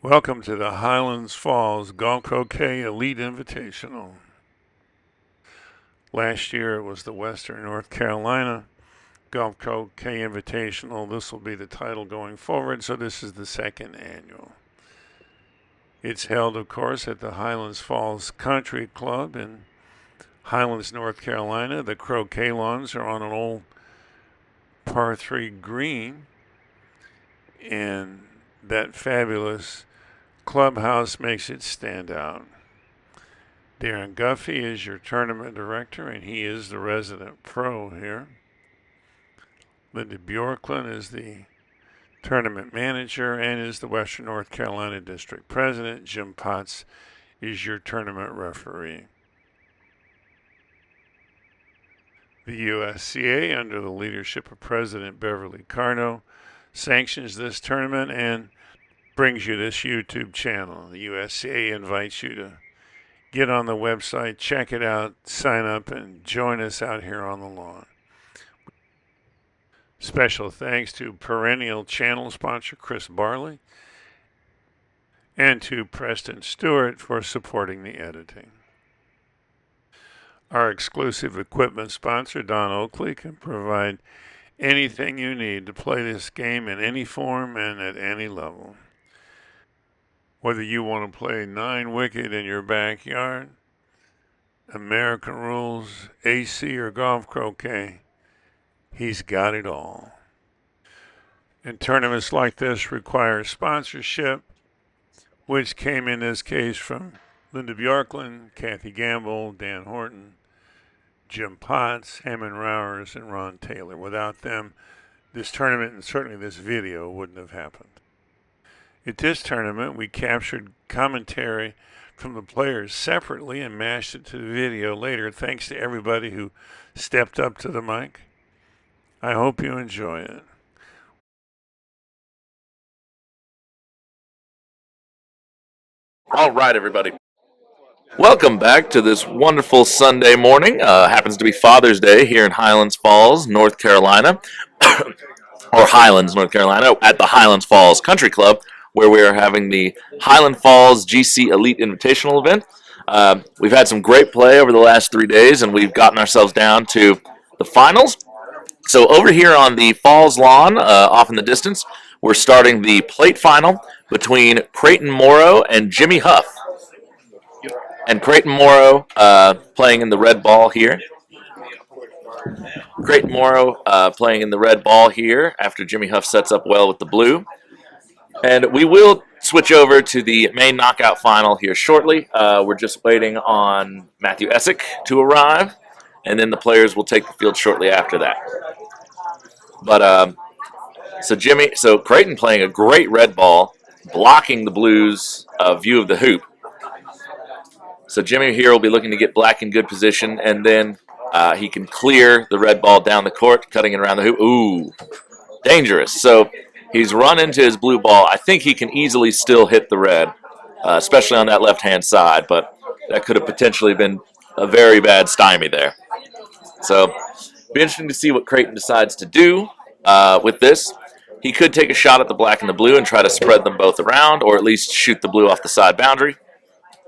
Welcome to the Highlands Falls Golf Croquet Elite Invitational. Last year it was the Western North Carolina Golf Croquet Invitational. This will be the title going forward, so this is the second annual. It's held, of course, at the Highlands Falls Country Club in Highlands, North Carolina. The croquet lawns are on an old par 3 green, and that fabulous clubhouse makes it stand out. Darin Guffey is your tournament director, and he is the resident pro here. Lynda Bjorkland is the tournament manager and is the Western North Carolina district president. Jim Potts is your tournament referee. The USCA, under the leadership of President Beverly Carno, sanctions this tournament and brings you this YouTube channel. The USCA invites you to get on the website, check it out, sign up, and join us out here on the lawn. Special thanks to perennial channel sponsor Chris Barley and to Preston Stewart for supporting the editing. Our exclusive equipment sponsor, Don Oakley, can provide anything you need to play this game in any form and at any level. Whether you want to play 9-wicket in your backyard, American rules, AC, or golf croquet, he's got it all. And tournaments like this require sponsorship, which came in this case from Lynda Bjorkland, Kathy Gamble, Dan Horton, Jim Potts, Hammond Rowers, and Ron Taylor. Without them, this tournament and certainly this video wouldn't have happened. At this tournament, we captured commentary from the players separately and mashed it to the video later. Thanks to everybody who stepped up to the mic. I hope you enjoy it. All right, everybody. Welcome back to this wonderful Sunday morning. Happens to be Father's Day here in Highlands Falls, North Carolina, or Highlands, North Carolina, at the Highlands Falls Country Club, where we are having the Highland Falls GC Elite Invitational event. We've had some great play over the last 3 days, and we've gotten ourselves down to the finals. So over here on the Falls lawn, off in the distance, we're starting the plate final between Creighton Morrow and Jimmy Huff. And Creighton Morrow playing in the red ball here. Creighton Morrow playing in the red ball here after Jimmy Huff sets up well with the blue. And we will switch over to the main knockout final here shortly. We're just waiting on Matthew Essick to arrive, and then the players will take the field shortly after that. But so Creighton playing a great red ball, blocking the Blues' view of the hoop. So Jimmy here will be looking to get black in good position, and then he can clear the red ball down the court, cutting it around the hoop. Ooh, dangerous. So he's run into his blue ball. I think he can easily still hit the red, especially on that left-hand side, but that could have potentially been a very bad stymie there. So be interesting to see what Creighton decides to do with this. He could take a shot at the black and the blue and try to spread them both around, or at least shoot the blue off the side boundary.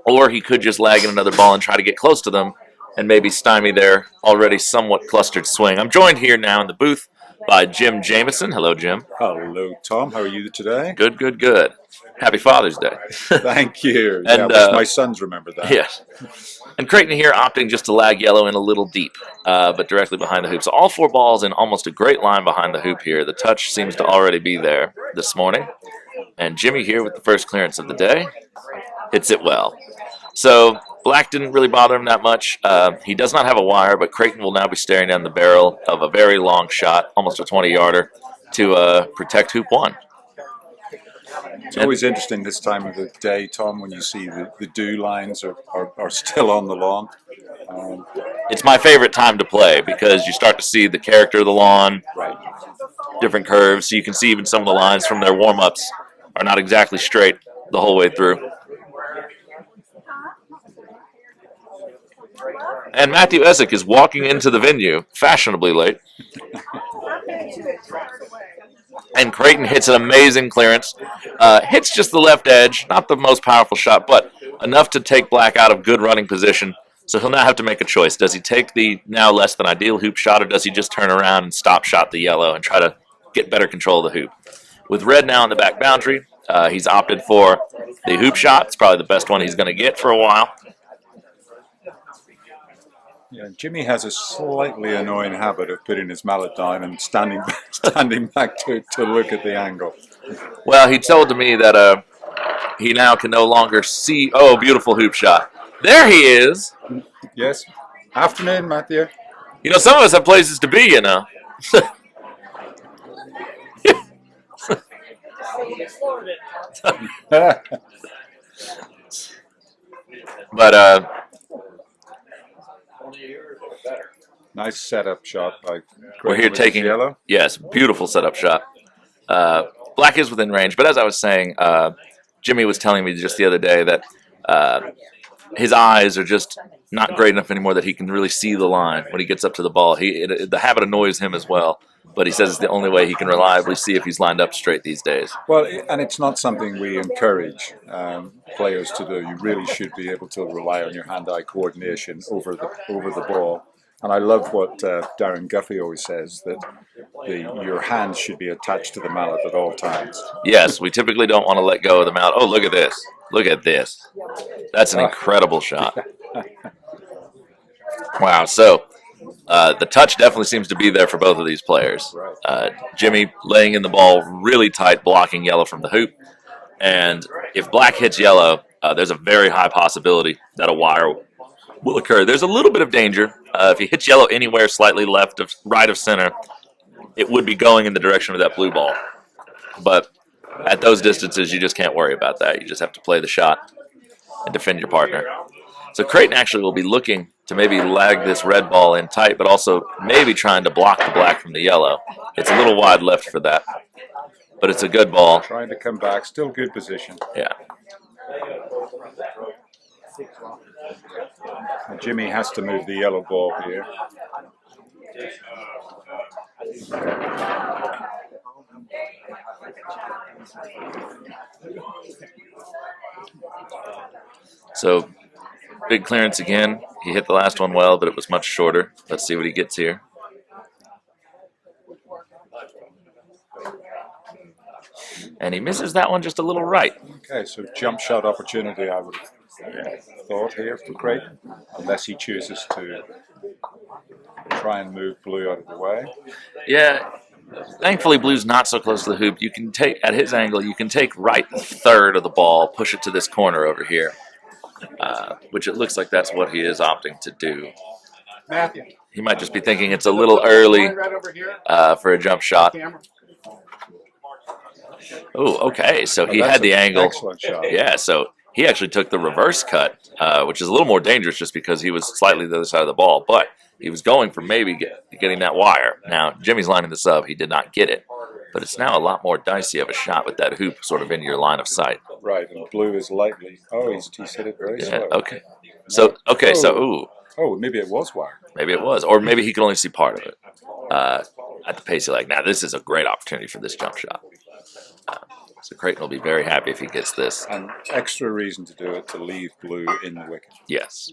Or he could just lag in another ball and try to get close to them and maybe stymie their already somewhat clustered swing. I'm joined here now in the booth by Jim Jameson. Hello, Jim. Hello, Tom. How are you today? Good, good, good. Happy Father's Day. Thank you. And, I wish my sons remembered that. Yes. And Creighton here opting just to lag yellow in a little deep, but directly behind the hoop. So all 4 balls in almost a great line behind the hoop here. The touch seems to already be there this morning. And Jimmy here with the first clearance of the day hits it well. So black didn't really bother him that much. He does not have a wire, but Creighton will now be staring down the barrel of a very long shot, almost a 20-yarder, to protect hoop 1. It's always interesting this time of the day, Tom, when you see the dew lines are still on the lawn. It's my favorite time to play because you start to see the character of the lawn, Right. different curves, so you can see even some of the lines from their warm-ups are not exactly straight the whole way through. And Matthew Essick is walking into the venue fashionably late. And Creighton hits an amazing clearance. Hits just the left edge, not the most powerful shot, but enough to take black out of good running position. So he'll now have to make a choice. Does he take the now less than ideal hoop shot, or does he just turn around and stop shot the yellow and try to get better control of the hoop? With red now on the back boundary, he's opted for the hoop shot. It's probably the best one he's going to get for a while. Yeah, Jimmy has a slightly annoying habit of putting his mallet down and standing back to look at the angle. Well, he told me that he now can no longer see. Oh, beautiful hoop shot. There he is. Yes. Afternoon, Matthew. You know, some of us have places to be, you know. But nice setup shot by we're here taking yellow. Yes, beautiful setup shot. Black is within range, but as I was saying, Jimmy was telling me just the other day that his eyes are just not great enough anymore that he can really see the line when he gets up to the ball. The habit annoys him as well, but he says it's the only way he can reliably see if he's lined up straight these days. Well, and it's not something we encourage players to do. You really should be able to rely on your hand-eye coordination over the ball. And I love what Darin Guffey always says, that your hands should be attached to the mallet at all times. Yes, we typically don't want to let go of the mallet. Oh, look at this. Look at this. That's an incredible shot. Wow, so the touch definitely seems to be there for both of these players. Jimmy laying in the ball really tight, blocking yellow from the hoop. And if black hits yellow, there's a very high possibility that a wire will occur. There's a little bit of danger. If he hits yellow anywhere slightly right of center, it would be going in the direction of that blue ball. But at those distances, you just can't worry about that. You just have to play the shot and defend your partner. So Creighton actually will be looking to maybe lag this red ball in tight, but also maybe trying to block the black from the yellow. It's a little wide left for that, but it's a good ball. Trying to come back, still good position. Yeah. And Jimmy has to move the yellow ball here. So big clearance again. He hit the last one well, but it was much shorter. Let's see what he gets here. And he misses that one just a little right. Okay, so jump shot opportunity, I would have thought here for Creighton, unless he chooses to try and move blue out of the way. Yeah. Thankfully, blue's not so close to the hoop. You can take, at his angle, you can take right a third of the ball, push it to this corner over here, which it looks like that's what he is opting to do. Matthew. He might just be thinking it's a little early for a jump shot. Oh, okay. So he had the angle. Excellent shot. Yeah, so he actually took the reverse cut, which is a little more dangerous just because he was slightly the other side of the ball. But he was going for maybe getting that wire. Now, Jimmy's lining this up. He did not get it. But it's now a lot more dicey of a shot with that hoop sort of in your line of sight. Right, and blue is lightly. Oh, he's hit it very slow. Okay. So, ooh. Oh, maybe it was wire. Maybe it was. Or maybe he could only see part of it. At the pace, you're like, now this is a great opportunity for this jump shot. So Creighton will be very happy if he gets this. And extra reason to do it, to leave blue in the wicket. Yes.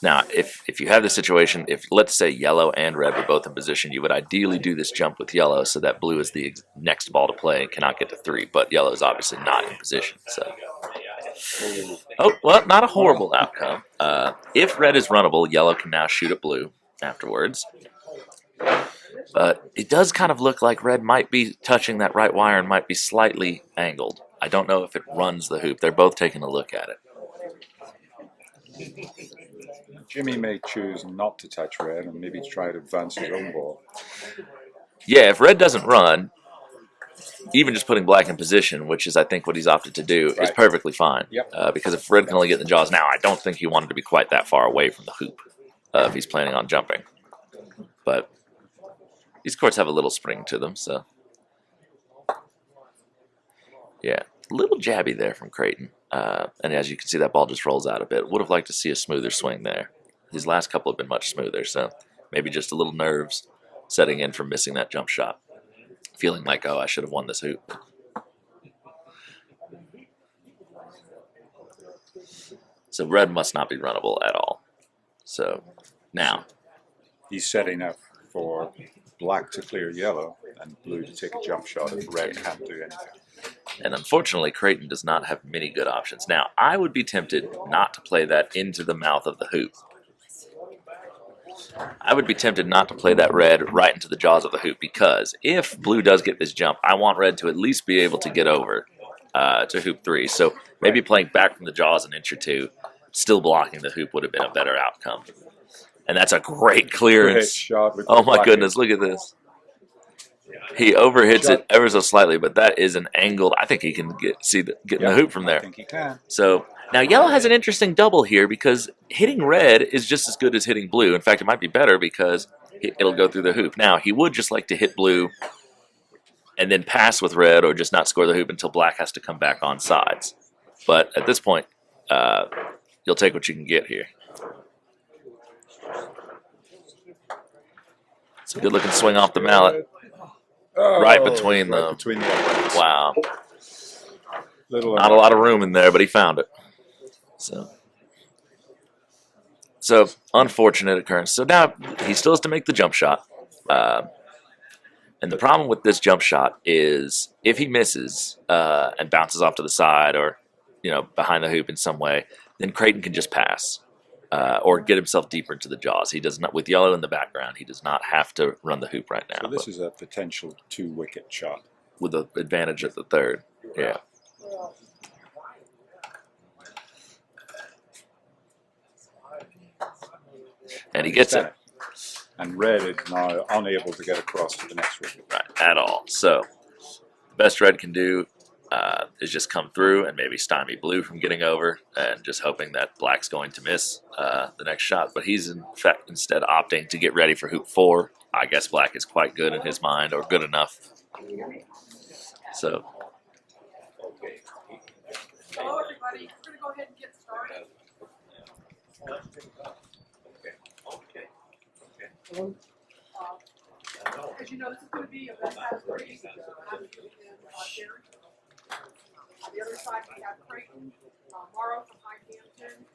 Now, if you have the situation, if let's say yellow and red were both in position, you would ideally do this jump with yellow so that blue is the next ball to play and cannot get to 3. But yellow is obviously not in position. So, oh, well, not a horrible outcome. If red is runnable, yellow can now shoot at blue afterwards. But it does kind of look like red might be touching that right wire and might be slightly angled. I don't know if it runs the hoop. They're both taking a look at it. Jimmy may choose not to touch red and maybe try to advance his own ball. Yeah, if red doesn't run, even just putting black in position, which is I think what he's opted to do, is perfectly fine. Yep. Because if red can only get in the jaws now, I don't think he wanted to be quite that far away from the hoop if he's planning on jumping. But these courts have a little spring to them, so. Yeah, a little jabby there from Creighton. And as you can see, that ball just rolls out a bit. Would have liked to see a smoother swing there. His last couple have been much smoother, so maybe just a little nerves setting in from missing that jump shot. feeling like, oh, I should have won this hoop. So red must not be runnable at all. So now he's setting up for black to clear yellow and blue to take a jump shot if red can't do anything. And unfortunately, Creighton does not have many good options. Now, I would be tempted not to play that into the mouth of the hoop. I would be tempted not to play that red right into the jaws of the hoop, because if blue does get this jump, I want red to at least be able to get over to hoop 3. So maybe playing back from the jaws an inch or two, still blocking the hoop would have been a better outcome. And that's a great clearance. Great shot with Oh the my black goodness, look at this. He overhits it ever so slightly, but that is an angled. I think he can get in the hoop from I there. think he can. So now yellow has an interesting double here, because hitting red is just as good as hitting blue. In fact, it might be better because it'll go through the hoop. Now, he would just like to hit blue and then pass with red, or just not score the hoop until black has to come back on sides. But at this point, you'll take what you can get here. It's a good-looking swing off the mallet. Right between them. Between the uprights. Wow. Not a lot of room in there, but he found it. So unfortunate occurrence. So now he still has to make the jump shot. And the problem with this jump shot is if he misses and bounces off to the side, or behind the hoop in some way, then Creighton can just pass. Or get himself deeper into the jaws. He does not, with yellow in the background, he does not have to run the hoop right now. So this is a potential 2-wicket shot. With the advantage at the third. Yeah. And he gets it. And red is now unable to get across to the next wicket. Right, at all. So the best red can do is just come through and maybe stymie blue from getting over, and just hoping that black's going to miss the next shot. But he's in fact instead opting to get ready for hoop 4. I guess black is quite good in his mind, or good enough. So. Hello, everybody. We're going to go ahead and get started. As you know, this is going to be a best out of 3. Darin. On the other side, we have Creighton, Morrow from Highlands, and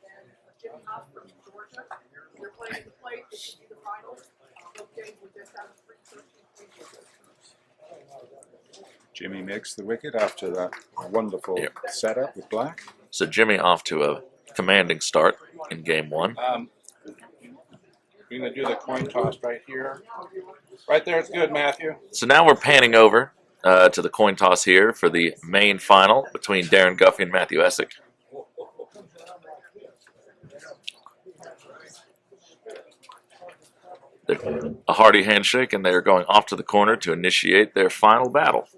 Jimmy Huff from Georgia. They're playing the plate. This should be the finals. Both games were best out of 3. Jimmy makes the wicket after that wonderful setup with black. So Jimmy off to a commanding start in game 1. We're going to do the coin toss right here. Right there, it's good, Matthew. So now we're panning over to the coin toss here for the main final between Darin Guffey and Matthew Essick. A hearty handshake, and they're going off to the corner to initiate their final battle.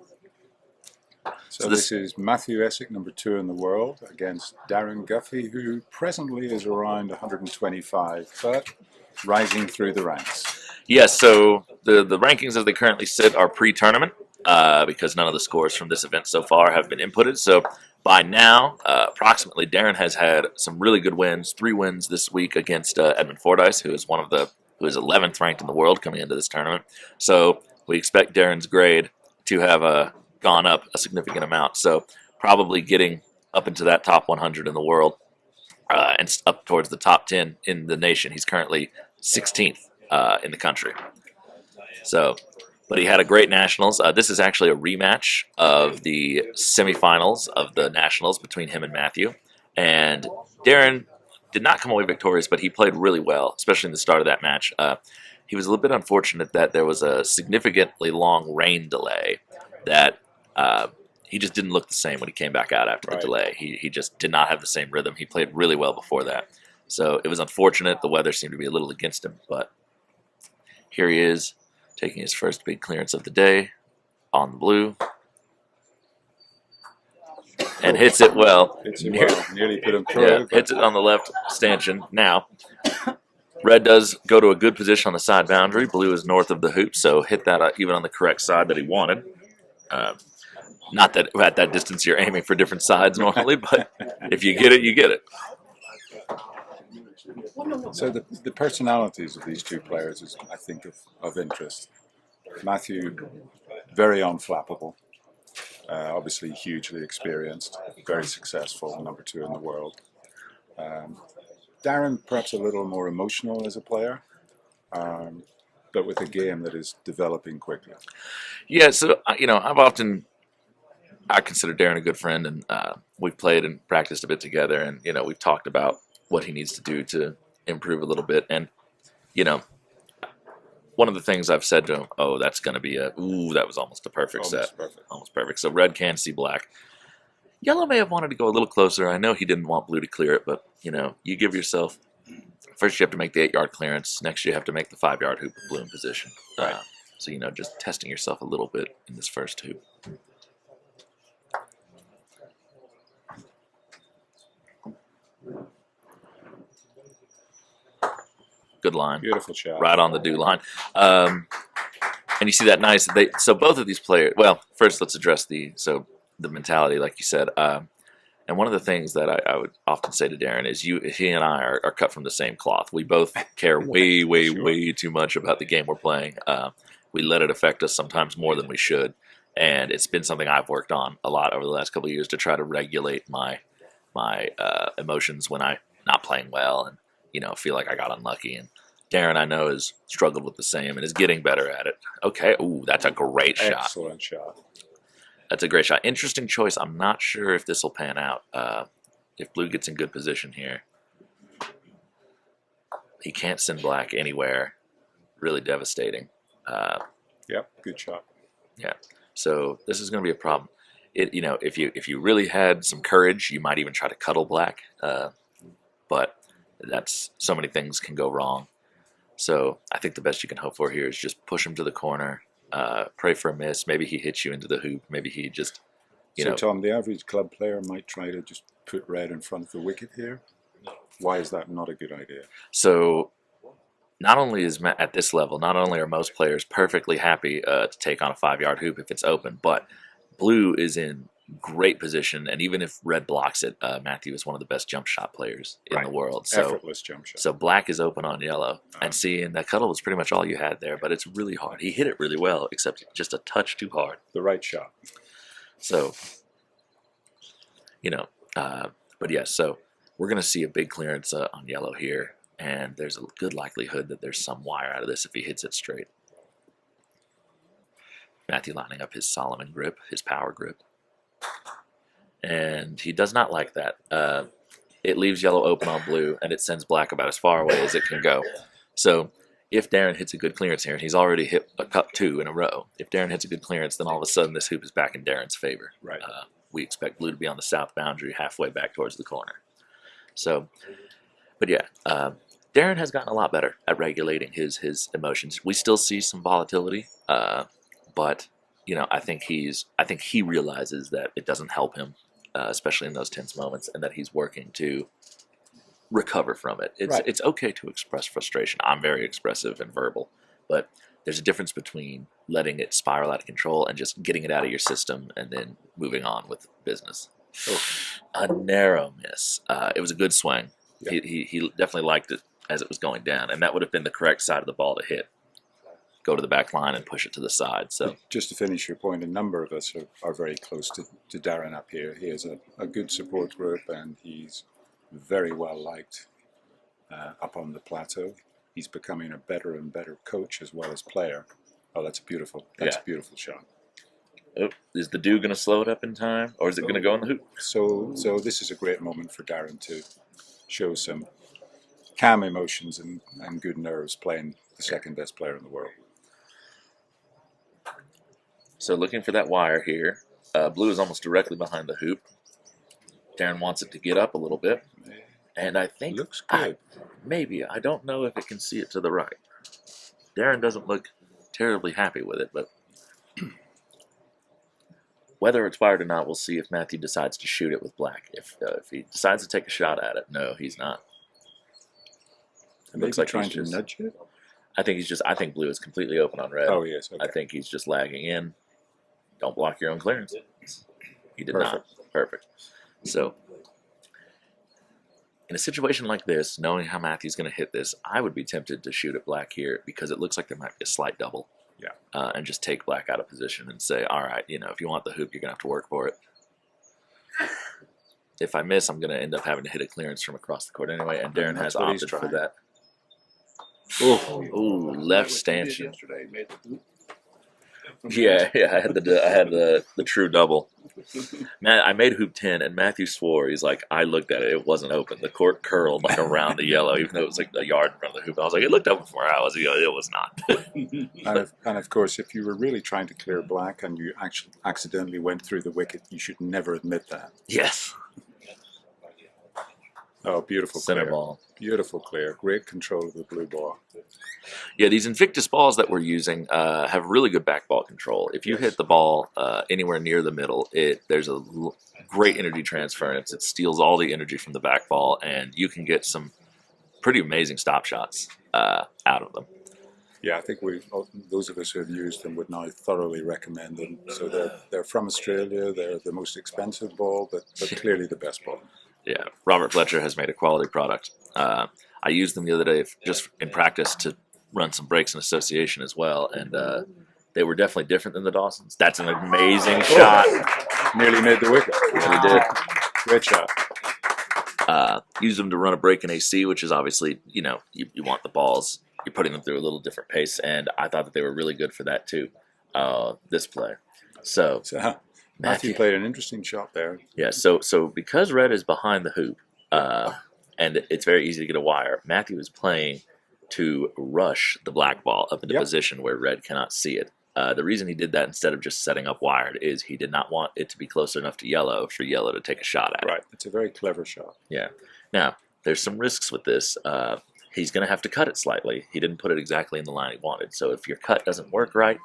So this is Matthew Essick, number 2 in the world, against Darin Guffey, who presently is around 125, but rising through the ranks. Yes, so the rankings as they currently sit are pre-tournament, because none of the scores from this event so far have been inputted. So by now, approximately, Darin has had some really good wins, 3 wins this week against Edmund Fordyce, who is 11th ranked in the world coming into this tournament. So we expect Darin's grade to have gone up a significant amount. So probably getting up into that top 100 in the world, and up towards the top 10 in the nation. He's currently 16th in the country. So, but he had a great nationals. This is actually a rematch of the semifinals of the nationals between him and Matthew. And Darin did not come away victorious, but he played really well, especially in the start of that match. He was a little bit unfortunate that there was a significantly long rain delay that he just didn't look the same when he came back out after the delay. He just did not have the same rhythm. He played really well before that. So it was unfortunate. The weather seemed to be a little against him, but here he is taking his first big clearance of the day on the blue. And hits it well. Hits it well. Nearly put him through. Yeah, hits it on the left stanchion. Now, red does go to a good position on the side boundary. Blue is north of the hoop, so hit that even on the correct side that he wanted. Not that at that distance you're aiming for different sides normally, but if you get it, you get it. So the personalities of these two players is, I think, of interest. Matthew very unflappable. Obviously hugely experienced, very successful, number 2 in the world. Darin perhaps a little more emotional as a player, but with a game that is developing quickly. Yeah, so I consider Darin a good friend, and we've played and practiced a bit together, and we've talked about what he needs to do to improve a little bit, and one of the things I've said to him, oh, that's going to be that was almost a perfect set. Perfect. Almost perfect. So red can see black. Yellow may have wanted to go a little closer. I know he didn't want blue to clear it, but, you give yourself, first you have to make the 8-yard clearance. Next you have to make the 5-yard hoop with blue in position. Right. So, just testing yourself a little bit in this first hoop. Good line. Beautiful shot. Right on the do line. And you see that nice. So both of these players. Well, first let's address the mentality, like you said. And one of the things that I would often say to Darin is, he and I are cut from the same cloth. We both care way, way, Sure. way too much about the game we're playing. We let it affect us sometimes more than we should, and it's been something I've worked on a lot over the last couple of years to try to regulate my emotions when I'm not playing well and feel like I got unlucky. And Darin, I know, has struggled with the same and is getting better at it. Okay, ooh, that's a great shot. Excellent shot. That's a great shot. Interesting choice. I'm not sure if this will pan out. If blue gets in good position here, he can't send black anywhere. Really devastating. Yep, good shot. Yeah. So this is going to be a problem. If you really had some courage, you might even try to cuddle black. But that's so many things can go wrong. So I think the best you can hope for here is just push him to the corner. Pray for a miss. Maybe he hits you into the hoop. Maybe he just, So Tom, the average club player might try to just put red in front of the wicket here. Why is that not a good idea? So not only at this level, not only are most players perfectly happy to take on a 5-yard hoop if it's open, but blue is in great position, and even if red blocks it, Matthew is one of the best jump shot players in the world. So, effortless jump shot. So black is open on yellow, and that cuddle was pretty much all you had there, but it's really hard. He hit it really well, except just a touch too hard. The right shot. So, but yes, so we're going to see a big clearance on yellow here, and there's a good likelihood that there's some wire out of this if he hits it straight. Matthew lining up his Solomon grip, his power grip. And he does not like that. It leaves yellow open on blue, and it sends black about as far away as it can go. So if Darin hits a good clearance here, and he's already hit a cup 2 in a row, if Darin hits a good clearance, then all of a sudden this hoop is back in Darin's favor. Right. We expect blue to be on the south boundary, halfway back towards the corner. So, but yeah, Darin has gotten a lot better at regulating his emotions. We still see some volatility, but I think he realizes that it doesn't help him, especially in those tense moments, and that he's working to recover from it. It's okay to express frustration. I'm very expressive and verbal, but there's a difference between letting it spiral out of control and just getting it out of your system and then moving on with business. Oh. A narrow miss. It was a good swing. Yeah. He definitely liked it as it was going down, and that would have been the correct side of the ball to hit. Go to the back line and push it to the side. So just to finish your point, a number of us are very close to Darin up here. He has a good support group, and he's very well liked up on the plateau. He's becoming a better and better coach as well as player. Oh, that's a beautiful shot. Oh, is the dew going to slow it up in time, or is it going to go in the hoop? So this is a great moment for Darin to show some calm emotions and good nerves playing the second best player in the world. So looking for that wire here. Blue is almost directly behind the hoop. Darin wants it to get up a little bit. And I think... Looks good. Maybe. I don't know if it can see it to the right. Darin doesn't look terribly happy with it, but... whether it's wired or not, we'll see if Matthew decides to shoot it with black. If he decides to take a shot at it, no, he's not. It looks like trying he's just... to nudge it? I think blue is completely open on red. Oh, yes. Okay. I think he's just lagging in. Don't block your own clearance. He did not. Perfect. So, in a situation like this, knowing how Matthew's going to hit this, I would be tempted to shoot at black here because it looks like there might be a slight double. and just take black out of position and say, all right, if you want the hoop, you're going to have to work for it. If I miss, I'm going to end up having to hit a clearance from across the court anyway, and Darin has opted for that. Ooh, left stanchion. Yeah, I had the true double. Man, I made hoop 10, and Matthew swore. He's like, I looked at it, it wasn't open. The court curled like around the yellow, even though it was like a yard in front of the hoop. I was like, it looked open for hours. It was not. And of course, if you were really trying to clear black and you actually accidentally went through the wicket, you should never admit that. Yes. Oh, beautiful Center clear. ball. Beautiful clear. Great control of the blue ball. Yeah, these Invictus balls that we're using have really good back ball control. If you hit the ball anywhere near the middle, there's a great energy transference. It steals all the energy from the back ball, and you can get some pretty amazing stop shots out of them. Yeah, I think those of us who have used them would now thoroughly recommend them. So they're from Australia. They're the most expensive ball, but clearly the best ball. Yeah, Robert Fletcher has made a quality product. I used them the other day just in practice to run some breaks in association as well, and they were definitely different than the Dawsons. That's an amazing shot. Nearly made the wicket. Really did. Great shot. Use them to run a break in AC, which is obviously, you want the balls. You're putting them through a little different pace, and I thought that they were really good for that too, this play. So Matthew played an interesting shot there. Yeah, so because red is behind the hoop, and it's very easy to get a wire, Matthew is playing to rush the black ball up into position where red cannot see it. The reason he did that instead of just setting up wired is he did not want it to be close enough to yellow for yellow to take a shot at it. Right, it's a very clever shot. Yeah. Now, there's some risks with this. He's going to have to cut it slightly. He didn't put it exactly in the line he wanted. So if your cut doesn't work right,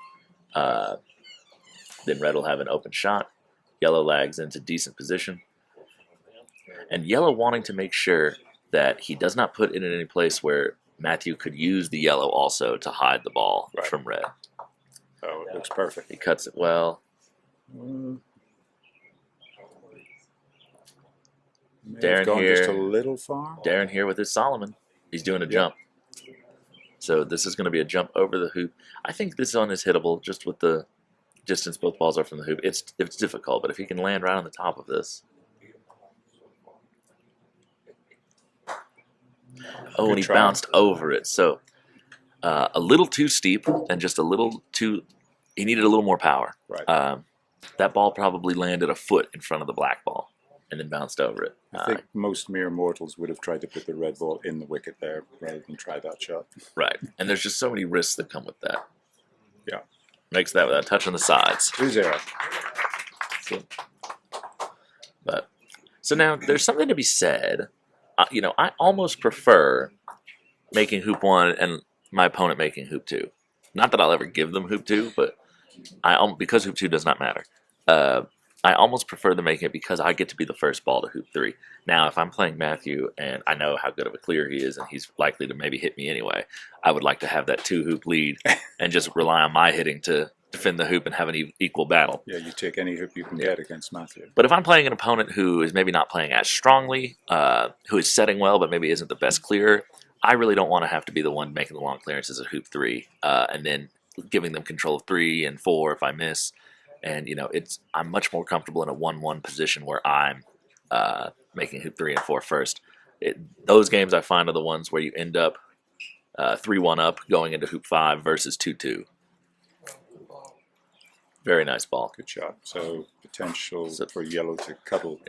then red will have an open shot. Yellow lags into decent position. And yellow wanting to make sure that he does not put it in any place where Matthew could use the yellow also to hide the ball from red. Oh, it looks perfect. He cuts it well. Darin here. Just a little far. Darin here with his Solomon. He's doing a jump. So this is going to be a jump over the hoop. I think this one is hittable just with the distance both balls are from the hoop. It's difficult, but if he can land right on the top of this. Oh, and he bounced over it. So a little too steep and just a little too... He needed a little more power. Right. That ball probably landed a foot in front of the black ball and then bounced over it. I think most mere mortals would have tried to put the red ball in the wicket there rather than try that shot. Right. And there's just so many risks that come with that. Yeah. Makes that without touching the sides. 2-0. So now there's something to be said. I almost prefer making hoop 1 and my opponent making hoop 2. Not that I'll ever give them hoop 2, but because hoop 2 does not matter. I almost prefer them making it because I get to be the first ball to hoop 3. Now, if I'm playing Matthew and I know how good of a clear he is and he's likely to maybe hit me anyway, I would like to have that 2-hoop lead and just rely on my hitting to defend the hoop and have an equal battle. Yeah, you take any hoop you can get against Matthew. But if I'm playing an opponent who is maybe not playing as strongly, who is setting well but maybe isn't the best clearer, I really don't want to have to be the one making the long clearances at hoop 3 and then giving them control of 3 and 4 if I miss. And, I'm much more comfortable in a 1-1 position where I'm making hoop 3 and 4 first. Those games I find are the ones where you end up 3-1 up going into hoop 5 versus 2-2. Very nice ball. Good shot. So potential for yellow to cuddle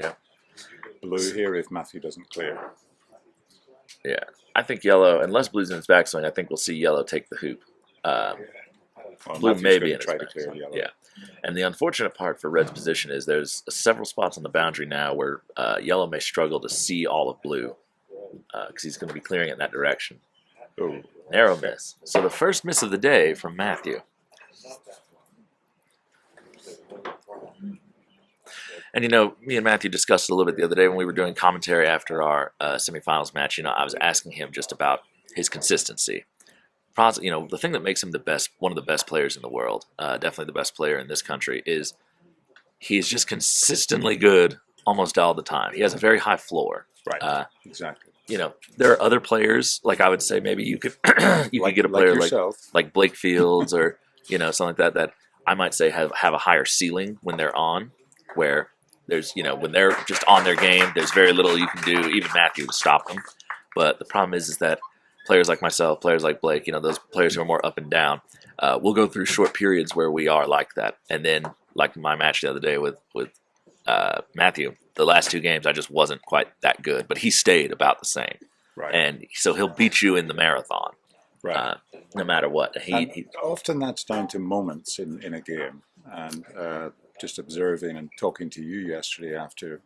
blue here if Matthew doesn't clear. Yeah. I think yellow, unless blue's in its backswing, I think we'll see yellow take the hoop. Blue may be in its backswing. Yeah. And the unfortunate part for red's position is there's several spots on the boundary now where yellow may struggle to see all of blue because he's going to be clearing it in that direction. Oh, narrow miss. So the first miss of the day from Matthew. And, me and Matthew discussed it a little bit the other day when we were doing commentary after our semifinals match. I was asking him just about his consistency. The thing that makes him one of the best players in the world, definitely the best player in this country, is he's just consistently good almost all the time. He has a very high floor. Right. Exactly. There are other players, like I would say maybe you could get a player like Blake Fields or you know, something like that, that I might say have a higher ceiling when they're on, where there's, you know, when they're just on their game, there's very little you can do, even Matthew, to stop them. But the problem is that players like myself, players like Blake, you know, those players who are more up and down, we'll go through short periods where we are like that. And then, like my match the other day with Matthew, the last 2 games, I just wasn't quite that good, but he stayed about the same. Right. And so he'll beat you in the marathon, Right. no matter what. He Often that's down to moments in a game, and just observing and talking to you yesterday after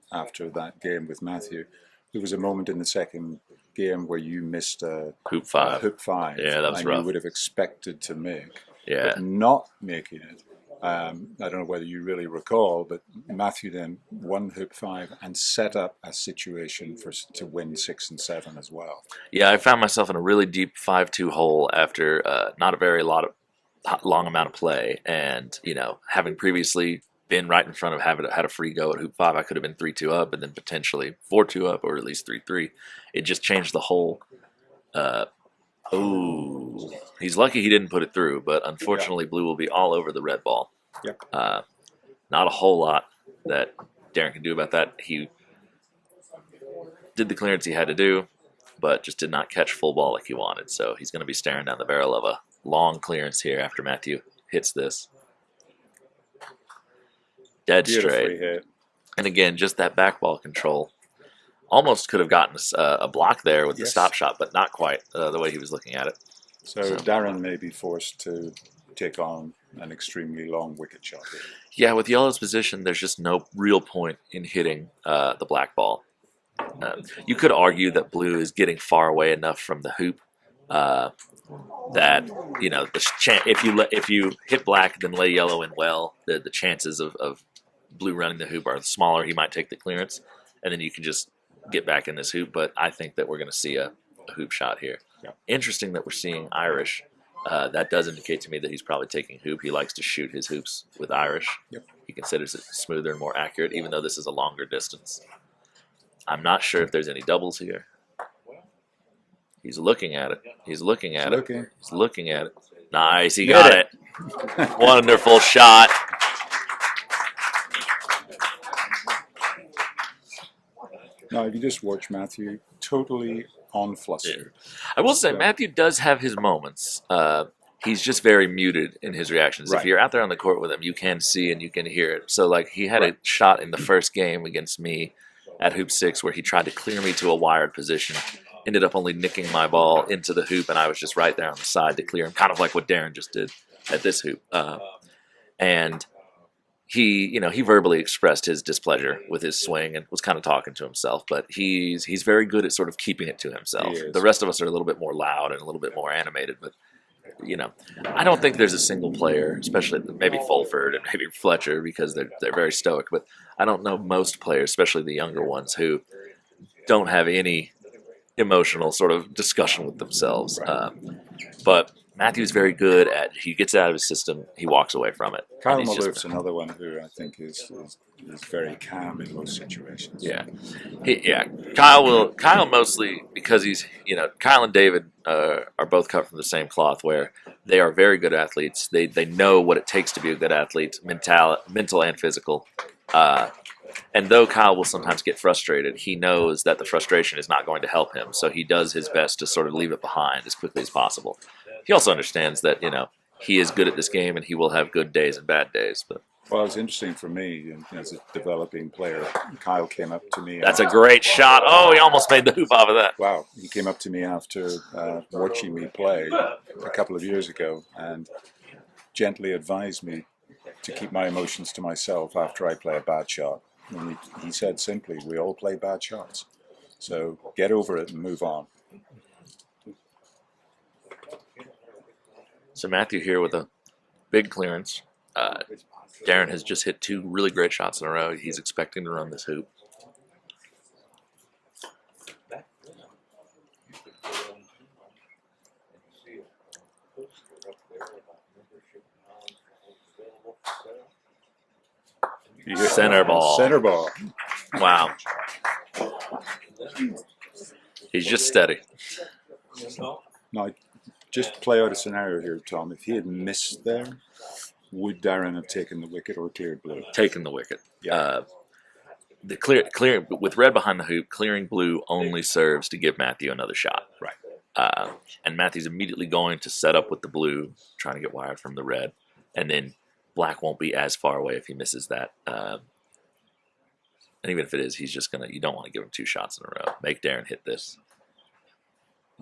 that game with Matthew, there was a moment in the second game where you missed a hoop 5. hoop 5, Yeah, that was and rough. you would have expected to make, Yeah. but not making it. I don't know whether you really recall, but Matthew then won hoop 5 and set up a situation to win 6 and 7 as well. Yeah, I found myself in a really deep 5-2 hole after not a very long amount of play, and you know, having previously been right in front of had a free go at hoop 5, I could have been 3-2 up, and then potentially 4-2 up, or at least 3-3. It just changed the whole. Oh, he's lucky he didn't put it through, but unfortunately, blue will be all over the red ball. Yep. Not a whole lot that Darin can do about that. He did the clearance he had to do, but just did not catch full ball like he wanted. So he's going to be staring down the barrel of a long clearance here after Matthew hits this. Dead Beautifully straight. hit. And again, just that back ball control. Almost could have gotten a block there with the stop shot, but not quite the way he was looking at it. So Darin may be forced to take on an extremely long wicket shot here. Yeah, with yellow's position, there's just no real point in hitting the black ball. You could argue that blue is getting far away enough from the hoop that, you know, if you hit black then lay yellow in well, the chances of blue running the hoop are smaller. He might take the clearance, and then you can just get back in this hoop. But I think that we're going to see a hoop shot here. Yep. Interesting that we're seeing Irish. That does indicate to me that he's probably taking hoop. He likes to shoot his hoops with Irish. Yep. He considers it smoother and more accurate, even though this is a longer distance. I'm not sure if there's any doubles here. He's looking at it. He's looking at it. He's looking at it. Nice. He got it. Wonderful shot. Now, if you just watch Matthew, totally on fluster. I will say, Matthew does have his moments. He's just very muted in his reactions. Right. If you're out there on the court with him, you can see and you can hear it. So, like, he had a shot in the first game against me at hoop 6 where he tried to clear me to a wired position. Ended up only nicking my ball into the hoop, and I was just right there on the side to clear him, kind of like what Darin just did at this hoop. And he verbally expressed his displeasure with his swing and was kind of talking to himself, but he's very good at sort of keeping it to himself. The rest of us are a little bit more loud and a little bit more animated, but you know, I don't think there's a single player, especially maybe Fulford and maybe Fletcher, because they're very stoic, but I don't know most players, especially the younger ones, who don't have any emotional sort of discussion with themselves. But Matthew's very good at, he gets out of his system, he walks away from it. Kyle Malouf's another one who I think is very calm in most situations. Yeah. Kyle mostly, because he's, you know, Kyle and David are both cut from the same cloth, where they are very good athletes. They know what it takes to be a good athlete, mental and physical. And though Kyle will sometimes get frustrated, he knows that the frustration is not going to help him, so he does his best to sort of leave it behind as quickly as possible. He also understands that, you know, he is good at this game and he will have good days and bad days. But well, it's interesting for me as a developing player. Kyle came up to me. That's a great shot. Oh, he almost made the hoop off of that. Wow. He came up to me after watching me play a couple of years ago and gently advised me to keep my emotions to myself after I play a bad shot. And he said simply, we all play bad shots. So get over it and move on. So Matthew here with a big clearance. Darin has just hit 2 really great shots in a row. He's expecting to run this hoop. Center ball. Center ball. Wow. He's just steady. Now, just play out a scenario here, Tom. If he had missed there, Would Darin have taken the wicket or cleared blue? Taking the wicket. Yeah. The clear with red behind the hoop, clearing blue only serves to give Matthew another shot. Right. And Matthew's immediately going to set up with the blue, trying to get wired from the red, and then black won't be as far away if he misses that. And even if it is, he's just gonna. You don't want to give him 2 shots in a row. Make Darin hit this.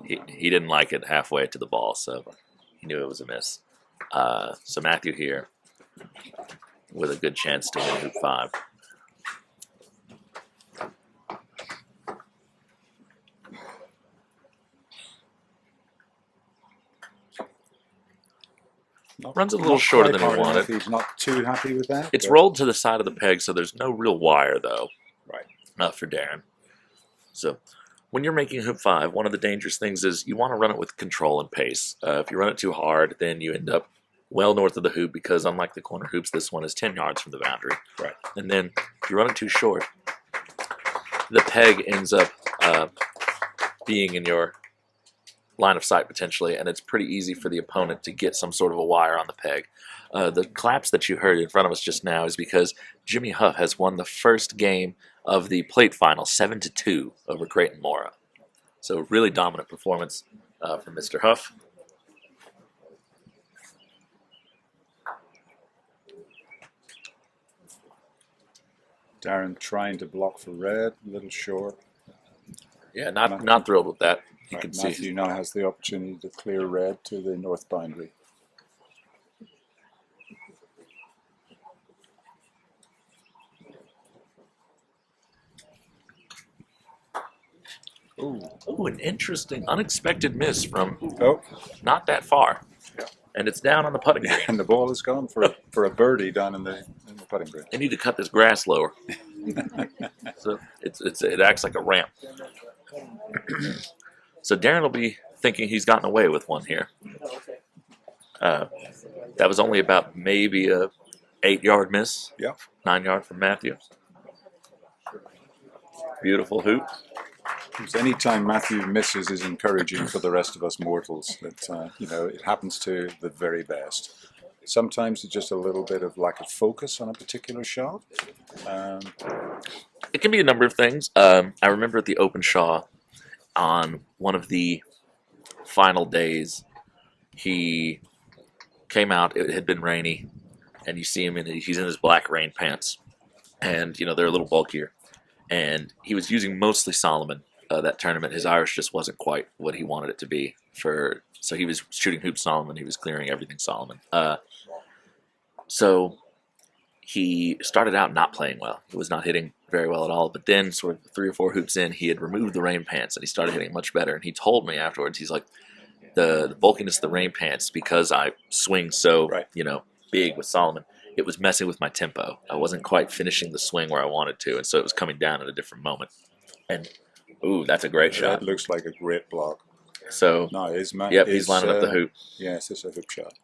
He didn't like it halfway to the ball, so he knew it was a miss. So Matthew here with a good chance to win hoop 5. Runs a little shorter than he wanted. He's not too happy with that. It's rolled to the side of the peg, so there's no real wire, though. Right. Not for Darin. So when you're making hoop 5, one of the dangerous things is you want to run it with control and pace. If you run it too hard, then you end up well north of the hoop because, unlike the corner hoops, this one is 10 yards from the boundary. Right. And then if you run it too short, the peg ends up being in your line of sight potentially, and it's pretty easy for the opponent to get some sort of a wire on the peg. The claps that you heard in front of us just now is because Jimmy Huff has won the first game of the plate final 7-2 over Creighton Morrow. So really dominant performance from Mr. Huff. Darin trying to block for red, a little short. Yeah, not thrilled with that. You Right, can see. Matthew now has the opportunity to clear red to the north boundary. Ooh, an interesting, unexpected miss from Oh, not that far. And it's down on the putting green. and the ball is gone for a birdie down in the putting green. They need to cut this grass lower. So it acts like a ramp. So Darin will be thinking he's gotten away with one here. That was only about maybe a 8-yard miss. Yeah. 9-yard from Matthew. Beautiful hoop. Any time Matthew misses is encouraging for the rest of us mortals. That it happens to the very best. Sometimes it's just a little bit of lack of focus on a particular shot. It can be a number of things. I remember at the Open Shaw on one of the final days, he came out. It had been rainy, and you see him, he's in his black rain pants, and they're a little bulkier. And he was using mostly Solomon that tournament. His Irish just wasn't quite what he wanted it to be. So he was shooting hoop Solomon. He was clearing everything Solomon. So he started out not playing well. He was not hitting very well at all. But then sort of 3 or 4 hoops in, he had removed the rain pants, and he started hitting much better. And he told me afterwards, he's like, the bulkiness of the rain pants, because I swing so, big with Solomon, it was messing with my tempo. I wasn't quite finishing the swing where I wanted to, and so it was coming down at a different moment. And, ooh, that's a great shot. That looks like a great block. So, No, he's lining up the hoop. Yes, it's a hoop shot.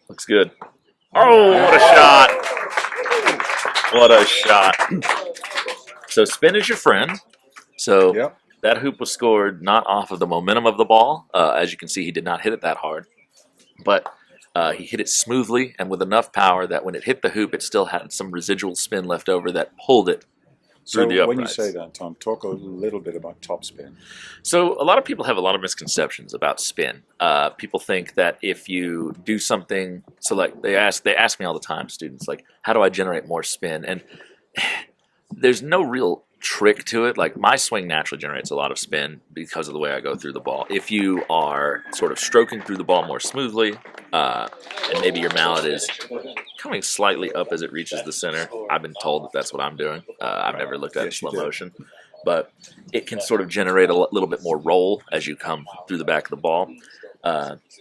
Looks good. Oh, what a shot. What a shot. So spin is your friend. So Yep. that hoop was scored not off of the momentum of the ball. As you can see, he did not hit it that hard. But he hit it smoothly and with enough power that when it hit the hoop, it still had some residual spin left over that pulled it through the So uprights. when you say that, Tom, talk a little bit about topspin. So a lot of people have a lot of misconceptions about spin. People think that if you do something, so like they ask me all the time, students, like, how do I generate more spin? And there's no real trick to it. Like, my swing naturally generates a lot of spin because of the way I go through the ball. If you are sort of stroking through the ball more smoothly, and maybe your mallet is coming slightly up as it reaches the center, I've been told that that's what I'm doing. I've never looked at it in slow motion, but it can sort of generate a little bit more roll as you come through the back of the ball.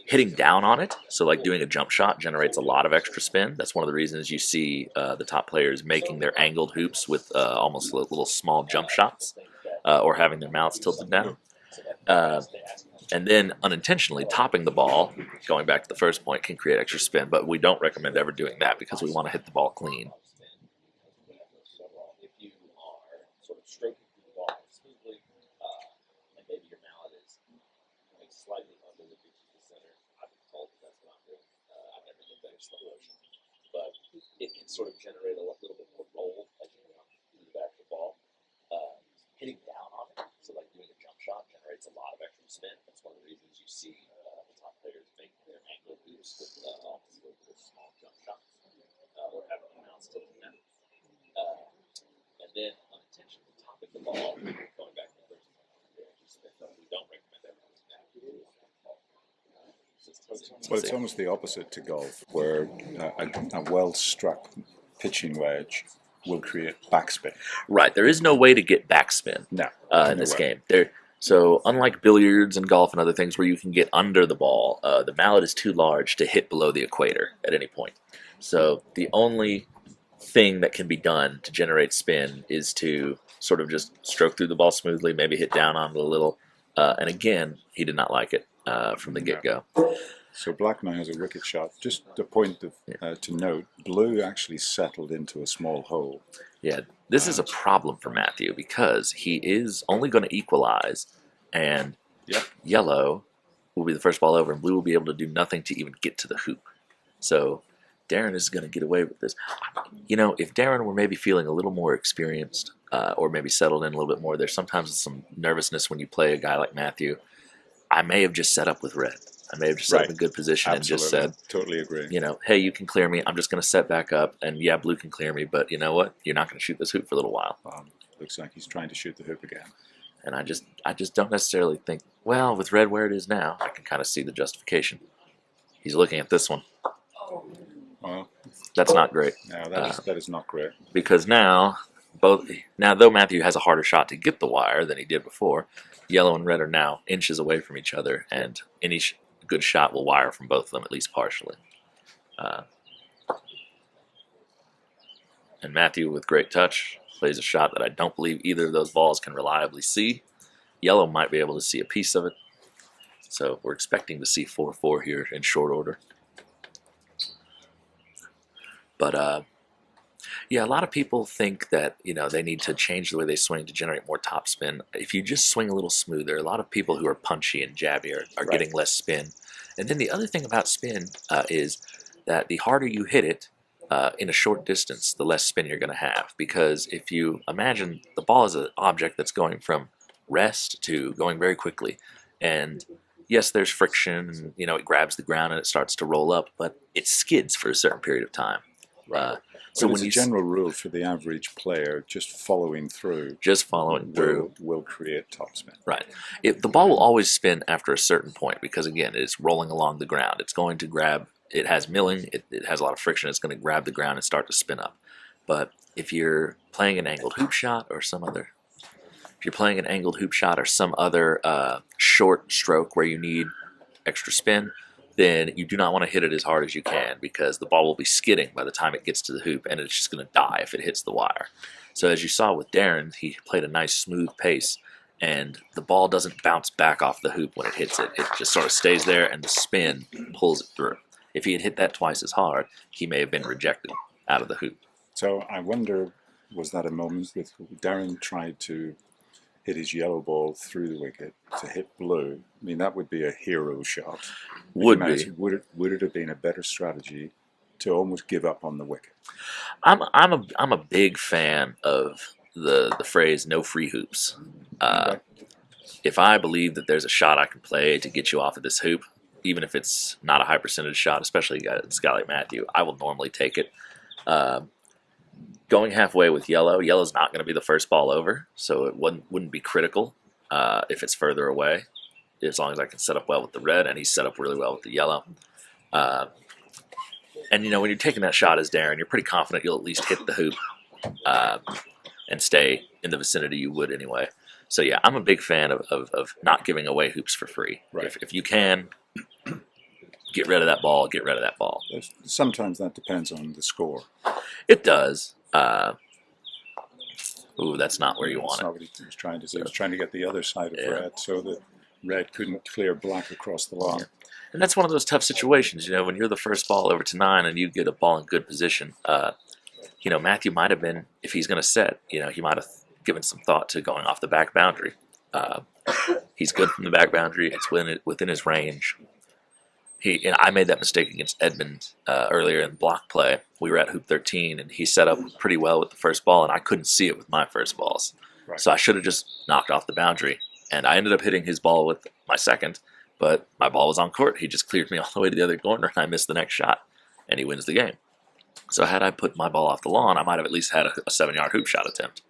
Hitting down on it, so like doing a jump shot, generates a lot of extra spin. That's one of the reasons you see the top players making their angled hoops with almost little small jump shots, or having their mouths tilted down. And then unintentionally topping the ball, going back to the first point, can create extra spin, but we don't recommend ever doing that because we want to hit the ball clean. stroking through the ball smoothly, and maybe your mallet is slightly under the beach of the center. I've been told that that's not good. I've never looked at slow motion, but it can sort of generate a little bit more roll as you run through the back of the ball. Hitting down on it, so like doing a jump shot generates a lot of extra spin. That's one of the reasons you see the top players make their angle boost with small jump shots or having the mounts tilting them. And then unintentionally topping the ball, going back to the first spin, we don't recommend everyone do that. Well, it's almost the opposite to golf, where a well-struck pitching wedge will create backspin. Right, there is no way to get backspin No, in this game. So unlike billiards and golf and other things where you can get under the ball, the mallet is too large to hit below the equator at any point. So the only thing that can be done to generate spin is to sort of just stroke through the ball smoothly, maybe hit down on it a little. And again, he did not like it from the get-go. So black now has a wicket shot. Just a point to note, blue actually settled into a small hole. Yeah, this is a problem for Matthew because he is only going to equalize, and yellow will be the first ball over, and blue will be able to do nothing to even get to the hoop. So Darin is going to get away with this. You know, if Darin were maybe feeling a little more experienced or maybe settled in a little bit more, there's sometimes some nervousness when you play a guy like Matthew. I may have just set up with red. I may have just set up in good position and just said, totally agree. You know, hey, you can clear me. I'm just going to set back up. And yeah, blue can clear me. But you know what? You're not going to shoot this hoop for a little while. Looks like he's trying to shoot the hoop again. And I just don't necessarily think, well, with red where it is now, I can kind of see the justification. He's looking at this one. Well, that's not great. No, that is not great. Because now, though Matthew has a harder shot to get the wire than he did before, yellow and red are now inches away from each other, and any good shot will wire from both of them, at least partially. And Matthew, with great touch, plays a shot that I don't believe either of those balls can reliably see. Yellow might be able to see a piece of it. So we're expecting to see 4-4 here in short order. But yeah, a lot of people think that, you know, they need to change the way they swing to generate more topspin. If you just swing a little smoother, a lot of people who are punchy and jabby are getting less spin. And then the other thing about spin is that the harder you hit it in a short distance, the less spin you're going to have. Because if you imagine the ball is an object that's going from rest to going very quickly, and yes, there's friction, and, you know, it grabs the ground and it starts to roll up, but it skids for a certain period of time. So when a general rule for the average player, just following through will create topspin. Right. The ball will always spin after a certain point because, again, it's rolling along the ground. It's going to grab, it has milling, it has a lot of friction, it's going to grab the ground and start to spin up. But if you're playing an angled hoop shot or some other, short stroke where you need extra spin, then you do not want to hit it as hard as you can because the ball will be skidding by the time it gets to the hoop, and it's just going to die if it hits the wire. So as you saw with Darin, he played a nice smooth pace, and the ball doesn't bounce back off the hoop when it hits it. It just sort of stays there, and the spin pulls it through. If he had hit that twice as hard, he may have been rejected out of the hoop. So I wonder, was that a moment with Darin tried to hit his yellow ball through the wicket to hit blue? I mean, that would be a hero shot. Would it have been a better strategy to almost give up on the wicket? I'm a big fan of the phrase "no free hoops." If I believe that there's a shot I can play to get you off of this hoop, even if it's not a high percentage shot, especially against a guy like Matthew, I will normally take it. Going halfway with yellow's not going to be the first ball over, so it wouldn't be critical if it's further away, as long as I can set up well with the red, and he's set up really well with the yellow. And, you know, when you're taking that shot as Darin, you're pretty confident you'll at least hit the hoop and stay in the vicinity you would anyway. So, yeah, I'm a big fan of not giving away hoops for free. Right. If you can, get rid of that ball, get rid of that ball. Sometimes that depends on the score. It does. Ooh, that's not where you want it. That's not what he was trying to say. He was trying to get the other side of red so that red couldn't clear black across the line. Yeah. And that's one of those tough situations, you know, when you're the first ball over to 9 and you get a ball in good position. You know, Matthew might have been, if he's going to set, you know, he might have given some thought to going off the back boundary. He's good from the back boundary. It's within his range. I made that mistake against Edmund earlier in block play. We were at hoop 13, and he set up pretty well with the first ball, and I couldn't see it with my first balls. Right. So I should have just knocked off the boundary. And I ended up hitting his ball with my second, but my ball was on court. He just cleared me all the way to the other corner, and I missed the next shot, and he wins the game. So had I put my ball off the lawn, I might have at least had a 7-yard hoop shot attempt.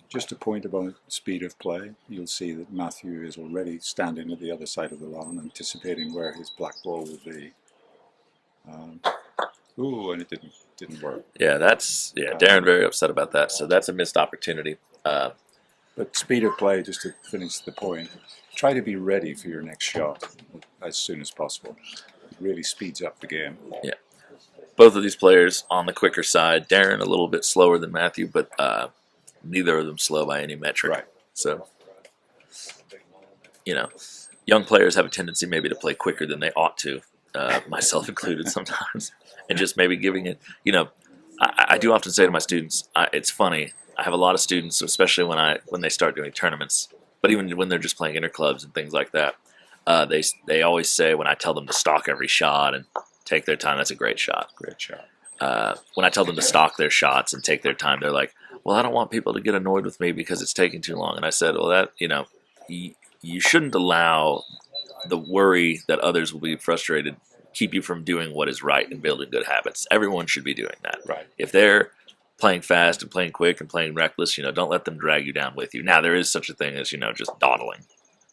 Just a point about speed of play. You'll see that Matthew is already standing at the other side of the lawn, anticipating where his black ball will be. Ooh, and it didn't work. Yeah, Darin very upset about that. So that's a missed opportunity. But speed of play, just to finish the point, try to be ready for your next shot as soon as possible. It really speeds up the game. Yeah. Both of these players on the quicker side. Darin a little bit slower than Matthew, but neither of them slow by any metric. Right. So, young players have a tendency maybe to play quicker than they ought to, myself included sometimes. And just maybe giving it, I do often say to my students, it's funny. I have a lot of students, especially when they start doing tournaments, but even when they're just playing interclubs and things like that, they always say when I tell them to stalk every shot and take their time, that's a great shot. Great shot. When I tell them to stalk their shots and take their time, they're like, well, I don't want people to get annoyed with me because it's taking too long. And I said, well, you shouldn't allow the worry that others will be frustrated keep you from doing what is right and building good habits. Everyone should be doing that. Right. If they're playing fast and playing quick and playing reckless, don't let them drag you down with you. Now, there is such a thing as, just dawdling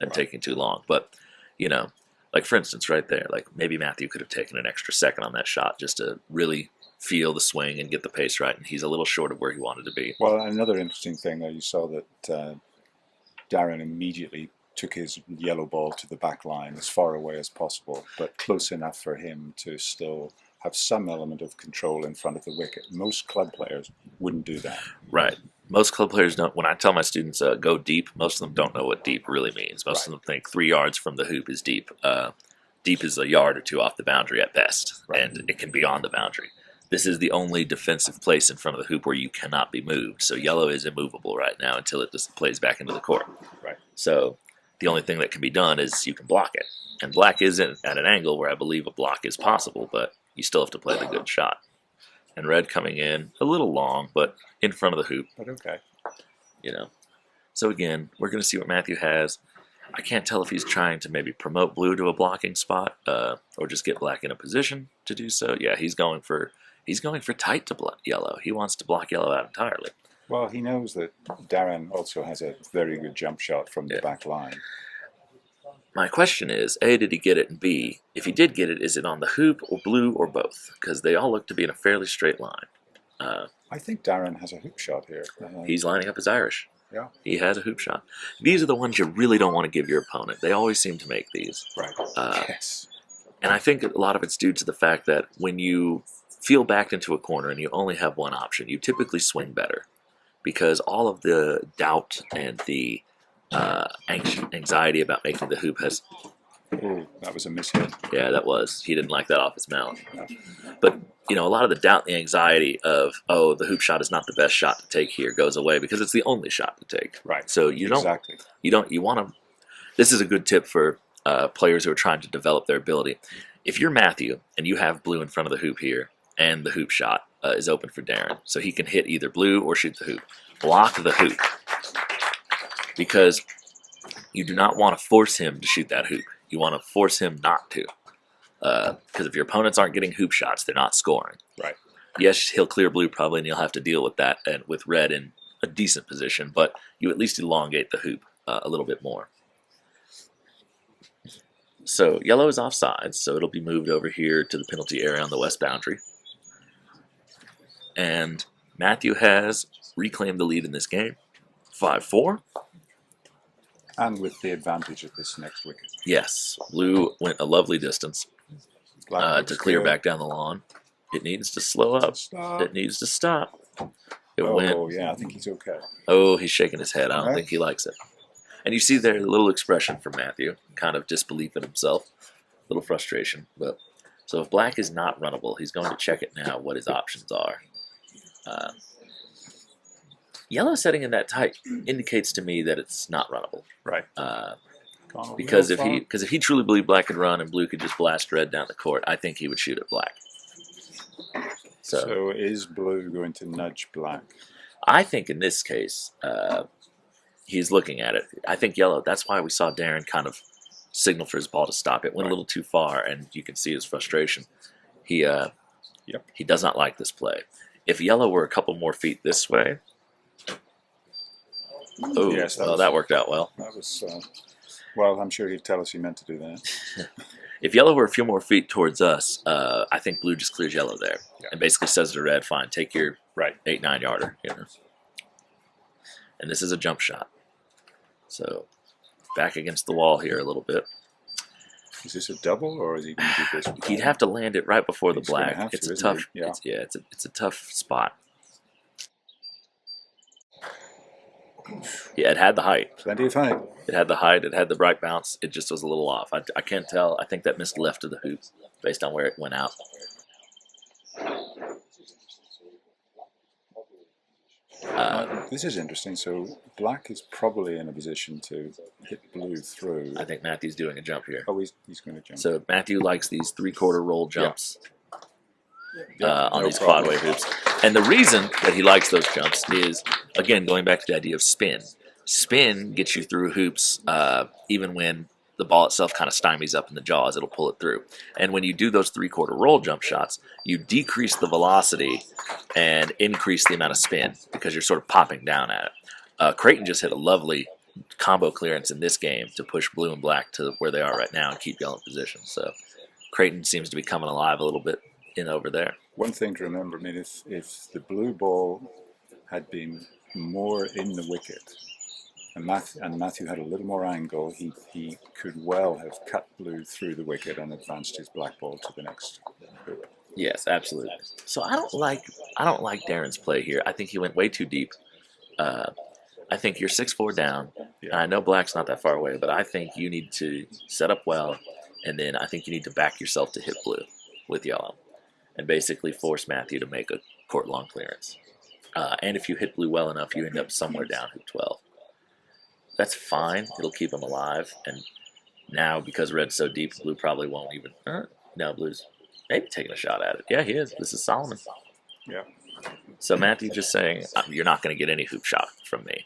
and taking too long. But, like for instance, right there, like maybe Matthew could have taken an extra second on that shot just to really feel the swing and get the pace right. And he's a little short of where he wanted to be. Well, another interesting thing there, you saw that Darin immediately took his yellow ball to the back line as far away as possible, but close enough for him to still have some element of control in front of the wicket. Most club players wouldn't do that. Right. Most club players don't. When I tell my students go deep, most of them don't know what deep really means. Most of them think 3 yards from the hoop is deep. Deep is a yard or two off the boundary at best, and it can be on the boundary. This is the only defensive place in front of the hoop where you cannot be moved. So yellow is immovable right now until it just plays back into the court. Right. So the only thing that can be done is you can block it. And black is at an angle where I believe a block is possible, but you still have to play the good shot. And red coming in a little long, but in front of the hoop. But okay. So again, we're going to see what Matthew has. I can't tell if he's trying to maybe promote blue to a blocking spot or just get black in a position to do so. Yeah, he's going for tight to block yellow. He wants to block yellow out entirely. Well, he knows that Darin also has a very good jump shot from the back line. My question is, A, did he get it? And B, if he did get it, is it on the hoop or blue or both? Because they all look to be in a fairly straight line. I think Darin has a hoop shot here. He's lining up his Irish. Yeah. He has a hoop shot. These are the ones you really don't want to give your opponent. They always seem to make these. Right. Yes. And I think a lot of it's due to the fact that when you feel backed into a corner and you only have one option, you typically swing better. Because all of the doubt and the anxiety about making the hoop has... Ooh, that was a mishit. Yeah, that was. He didn't like that off his mouth. But, a lot of the doubt and the anxiety of, the hoop shot is not the best shot to take here goes away because it's the only shot to take. Right. So you want to... This is a good tip for players who are trying to develop their ability. If you're Matthew and you have blue in front of the hoop here and the hoop shot is open for Darin, so he can hit either blue or shoot the hoop. Block the hoop because you do not want to force him to shoot that hoop. You want to force him not to. Because if your opponents aren't getting hoop shots, they're not scoring. Right. Yes, he'll clear blue probably, and you'll have to deal with that and with red in a decent position, but you at least elongate the hoop a little bit more. So yellow is offsides, so it'll be moved over here to the penalty area on the west boundary. And Matthew has reclaimed the lead in this game, 5-4. And with the advantage of this next wicket. Yes, blue went a lovely distance to clear back down the lawn. It needs to slow up. It needs to stop. It went. Oh, yeah, I think he's okay. Oh, he's shaking his head. I don't think he likes it. And you see there a little expression from Matthew, kind of disbelief in himself, a little frustration. But so if black is not runnable, he's going to check it now what his options are. Yellow setting in that tight indicates to me that it's not runnable. Right. Because if he truly believed black could run and blue could just blast red down the court, I think he would shoot at black. So is blue going to nudge black? I think in this case, he's looking at it. I think yellow. That's why we saw Darin kind of signal for his ball to stop. It went a little too far, and you can see his frustration. He does not like this play. If yellow were a couple more feet this way, oh, yes, that worked out well. That was well. I'm sure he'd tell us he meant to do that. If yellow were a few more feet towards us, I think blue just clears yellow there and basically says to red, "Fine, take your 8-9 yarder." You know. And this is a jump shot, so back against the wall here a little bit. Is this a double, or is he going to do this? He'd have to land it right before the black. It's a tough. It's a tough spot. Yeah, it had the height. Plenty of height. It had the height. It had the bright bounce. It just was a little off. I can't tell. I think that missed left of the hoop based on where it went out. This is interesting. So black is probably in a position to hit blue through. I think Matthew's doing a jump here. Oh, he's going to jump. So Matthew likes these 3/4 roll jumps on these quadway hoops. And the reason that he likes those jumps is, again, going back to the idea of spin. Spin gets you through hoops even when the ball itself kind of stymies up in the jaws. It'll pull it through. And when you do those 3/4 roll jump shots, you decrease the velocity and increase the amount of spin because you're sort of popping down at it. Creighton just hit a lovely combo clearance in this game to push blue and black to where they are right now and keep yellow in position. So Creighton seems to be coming alive a little bit in over there. One thing to remember, I mean, if the blue ball had been more in the wicket, and Matthew had a little more angle, he could well have cut blue through the wicket and advanced his black ball to the next hoop. Yes, absolutely. So I don't like Darin's play here. I think he went way too deep. I think you're 6-4 down. Yeah. And I know black's not that far away, but I think you need to set up well, and then I think you need to back yourself to hit blue with yellow, and basically force Matthew to make a court-long clearance. And if you hit blue well enough, you end up somewhere down hoop 12. That's fine. It'll keep him alive. And now, because red's so deep, blue probably won't even... no, blue's maybe taking a shot at it. Yeah, he is. This is Solomon. Yeah. So Matthew just saying, you're not going to get any hoop shot from me.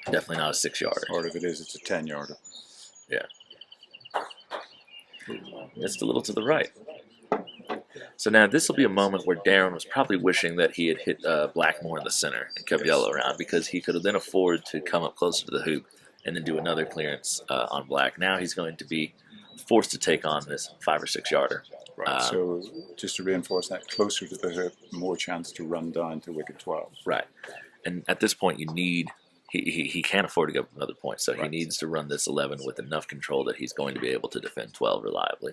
Definitely not a 6-yarder. Or if it is, it's a 10-yarder. Yeah. Just a little to the right. So now this will be a moment where Darin was probably wishing that he had hit black more in the center and kept yellow around, because he could have then afford to come up closer to the hoop and then do another clearance on black. Now he's going to be forced to take on this 5 or 6 yarder. Right. So just to reinforce that, closer to the hoop, more chance to run down to wicket 12. Right. And at this point, you need... He can't afford to go for another point, so he needs to run this 11 with enough control that he's going to be able to defend 12 reliably.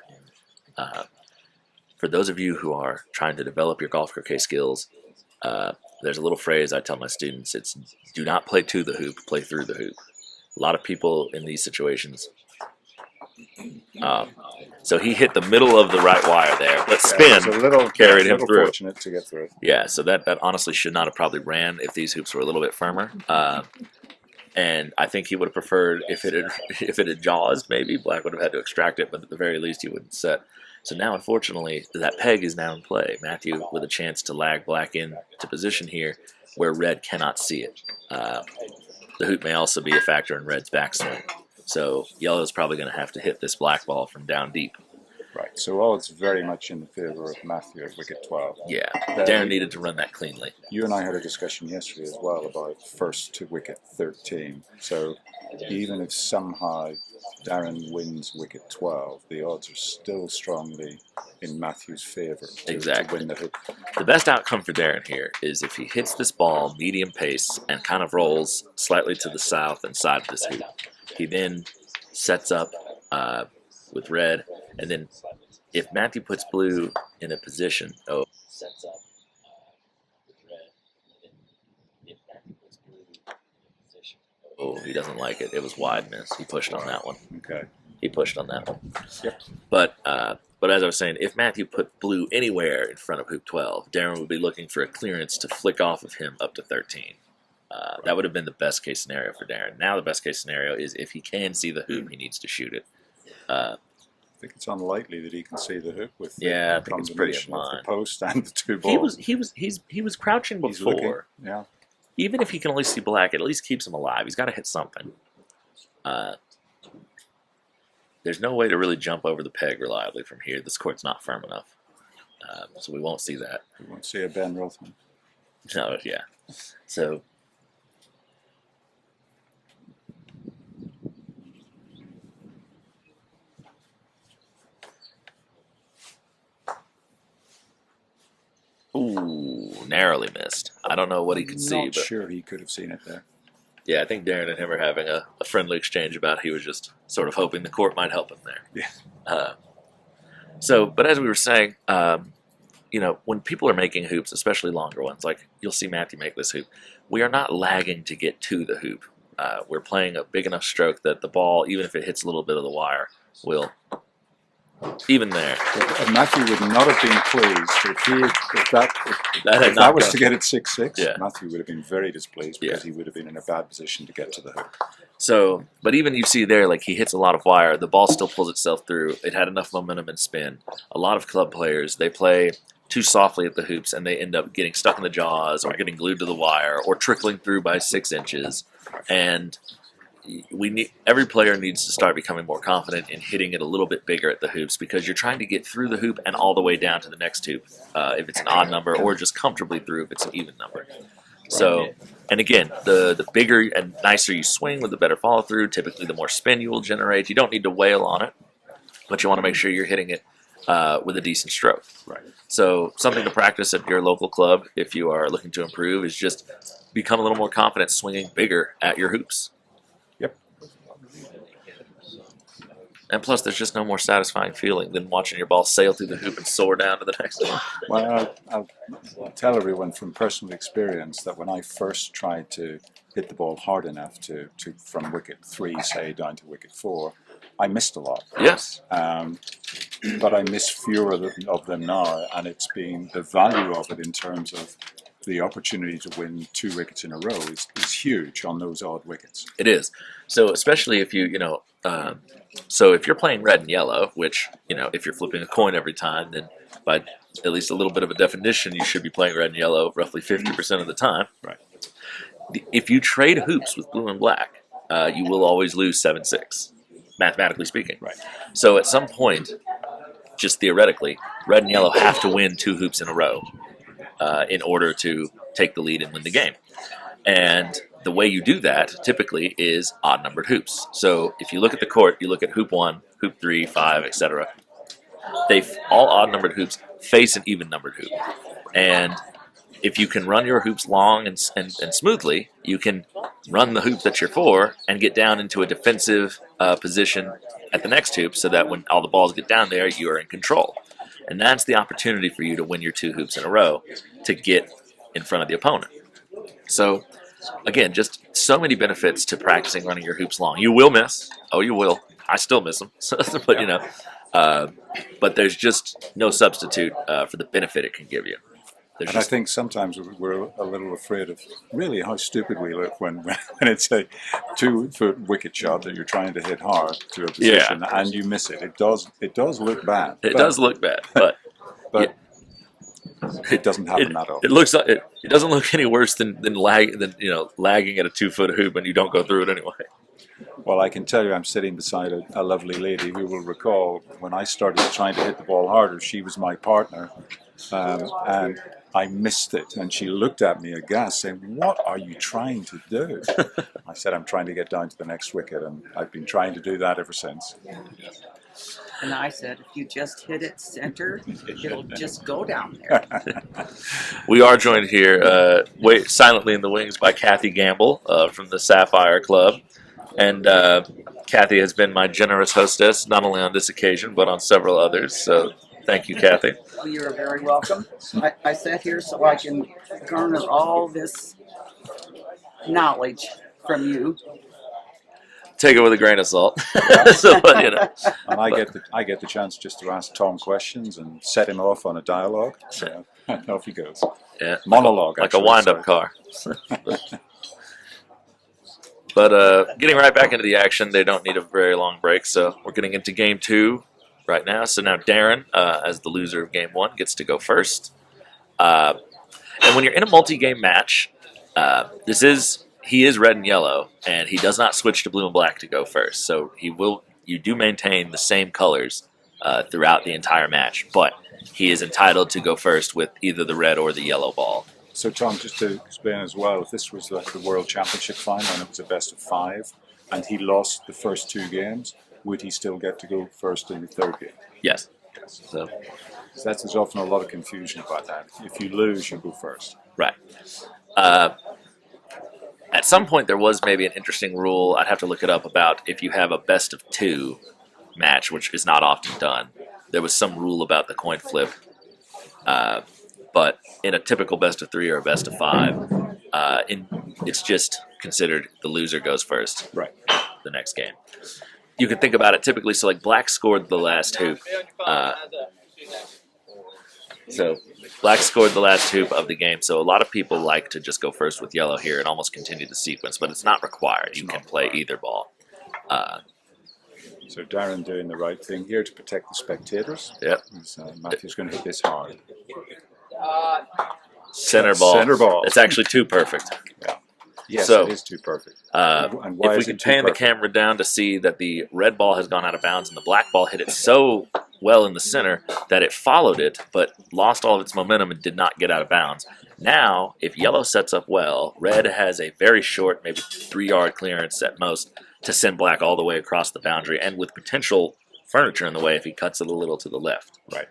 For those of you who are trying to develop your golf croquet skills, there's a little phrase I tell my students. It's, do not play to the hoop, play through the hoop. A lot of people in these situations... so he hit the middle of the right wire there, but spin carried him through. Fortunate to get through it. Yeah, so that honestly should not have probably ran if these hoops were a little bit firmer. And I think he would have preferred if it had jaws, maybe black would have had to extract it, but at the very least he wouldn't set. So now, unfortunately, that peg is now in play. Matthew with a chance to lag black into position here where red cannot see it. The hoop may also be a factor in red's backswing. So yellow's probably going to have to hit this black ball from down deep. Right. So all it's very much in the favor of Matthew at wicket 12. Yeah. Darin needed to run that cleanly. You and I had a discussion yesterday as well about first to wicket 13. So even if somehow Darin wins wicket 12, the odds are still strongly in Matthew's favor to win the hoop. The best outcome for Darin here is if he hits this ball medium pace and kind of rolls slightly to the south and side of this hoop. He then sets up with red, and then if Matthew puts blue in a position, he doesn't like it. It was wide miss. He pushed on that one. Okay. He pushed on that one. Yep. But But as I was saying, if Matthew put blue anywhere in front of hoop 12, Darin would be looking for a clearance to flick off of him up to 13. That would have been the best case scenario for Darin. Now the best case scenario is if he can see the hoop, he needs to shoot it. I think it's unlikely that he can see the hoop with I the think it's pretty combination of blind. the post and the two balls. He was crouching He's looking, before. yeah. Even if he can only see black, it at least keeps him alive. He's got to hit something. There's no way to really jump over the peg reliably from here. This court's not firm enough, so we won't see that. We won't see a Ben Rothman. No, yeah. So. Ooh, narrowly missed. I don't know what he could see, Not but sure he could have seen it there. yeah, I think Darin and him are having a friendly exchange about he was just sort of hoping the court might help him there. Yeah. But as we were saying, when people are making hoops, especially longer ones, like you'll see Matthew make this hoop, we are not lagging to get to the hoop. We're playing a big enough stroke that the ball, even if it hits a little bit of the wire, will. Even there. Matthew would not have been pleased if that was to get it 6-6. Yeah. Matthew would have been very displeased because he would have been in a bad position to get to the hoop. So, but even you see there, like he hits a lot of wire, the ball still pulls itself through. It had enough momentum and spin. A lot of club players, they play too softly at the hoops and they end up getting stuck in the jaws or getting glued to the wire or trickling through by 6 inches. And every player needs to start becoming more confident in hitting it a little bit bigger at the hoops because you're trying to get through the hoop and all the way down to the next hoop if it's an odd number, or just comfortably through if it's an even number. So, and again, the bigger and nicer you swing with the better follow through, typically the more spin you will generate. You don't need to wail on it, but you want to make sure you're hitting it with a decent stroke. Right. So something to practice at your local club if you are looking to improve is just become a little more confident swinging bigger at your hoops. And plus, there's just no more satisfying feeling than watching your ball sail through the hoop and soar down to the next one. Well, I'll tell everyone from personal experience that when I first tried to hit the ball hard enough to from wicket 3, say, down to wicket 4, I missed a lot. Yes. But I miss fewer of them now, and it's been the value of it in terms of the opportunity to win 2 wickets in a row is huge on those odd wickets. It is. So especially if so if you're playing red and yellow, which, if you're flipping a coin every time, then by at least a little bit of a definition, you should be playing red and yellow roughly 50% of the time. Right. If you trade hoops with blue and black, you will always lose 7-6, mathematically speaking. Right. So at some point, just theoretically, red and yellow have to win 2 hoops in a row in order to take the lead and win the game. And the way you do that typically is odd-numbered hoops. So if you look at the court, you look at hoop 1, hoop 3, 5, etc. All odd-numbered hoops face an even-numbered hoop. And if you can run your hoops long and smoothly, you can run the hoop that you're for and get down into a defensive position at the next hoop so that when all the balls get down there, you are in control. And that's the opportunity for you to win your 2 hoops in a row to get in front of the opponent. So, again, just so many benefits to practicing running your hoops long. You will miss. Oh, you will. I still miss them. But, but there's just no substitute for the benefit it can give you. And I think sometimes we're a little afraid of really how stupid we look when it's a 2-foot wicket shot that you're trying to hit hard to a position and you miss it. It does look bad. It does look bad, but it doesn't happen that often. It looks like it doesn't look any worse than lagging at a 2-foot hoop and you don't go through it anyway. Well, I can tell you I'm sitting beside a lovely lady who will recall when I started trying to hit the ball harder, she was my partner, and I missed it. And she looked at me aghast saying, "What are you trying to do?" I said, "I'm trying to get down to the next wicket," and I've been trying to do that ever since. And I said, if you just hit it center, it'll just go down there. We are joined here, silently in the wings, by Kathy Gamble from the Sapphire Club. And Kathy has been my generous hostess, not only on this occasion, but on several others. So thank you, Kathy. Well, you're very welcome. I sat here so I can garner all this knowledge from you. take it with a grain of salt. So, but, you know. And I get the chance just to ask Tom questions and set him off on a dialogue. So, and off he goes. Yeah, Monologue, like a actually, wind-up car. But getting right back into the action, they don't need a very long break, so we're getting into game 2 right now. So now Darin, as the loser of game 1, gets to go first. And when you're in a multi-game match, he is red and yellow, and he does not switch to blue and black to go first. So you do maintain the same colors throughout the entire match, but he is entitled to go first with either the red or the yellow ball. So, Tom, just to explain as well, if this was like the World Championship final and it was a best of 5, and he lost the first 2 games, would he still get to go first in the 3rd game? Yes. So There's often a lot of confusion about that. If you lose, you go first. right. At some point, there was maybe an interesting rule. I'd have to look it up about if you have a best of 2 match, which is not often done. There was some rule about the coin flip. But in a typical best of 3 or a best of 5, it's just considered the loser goes first. Right. The next game. You can think about it typically. So, like, black scored the last hoop. So, black scored the last hoop of the game. So, a lot of people like to just go first with yellow here and almost continue the sequence, but it's not required. You can play either ball. So, Darin doing the right thing here to protect the spectators. Yep. So Matthew's going to hit this hard. Center ball. Center ball. It's actually too perfect. Yeah. Yes, So, it is too perfect. If And why we is can it too pan the perfect? camera down to see that the red ball has gone out of bounds and the black ball hit it so well in the center that it followed it but lost all of its momentum and did not get out of bounds. Now, if yellow sets up well, red has a very short, maybe 3-yard clearance at most, to send black all the way across the boundary and with potential furniture in the way if he cuts it a little to the left. Right.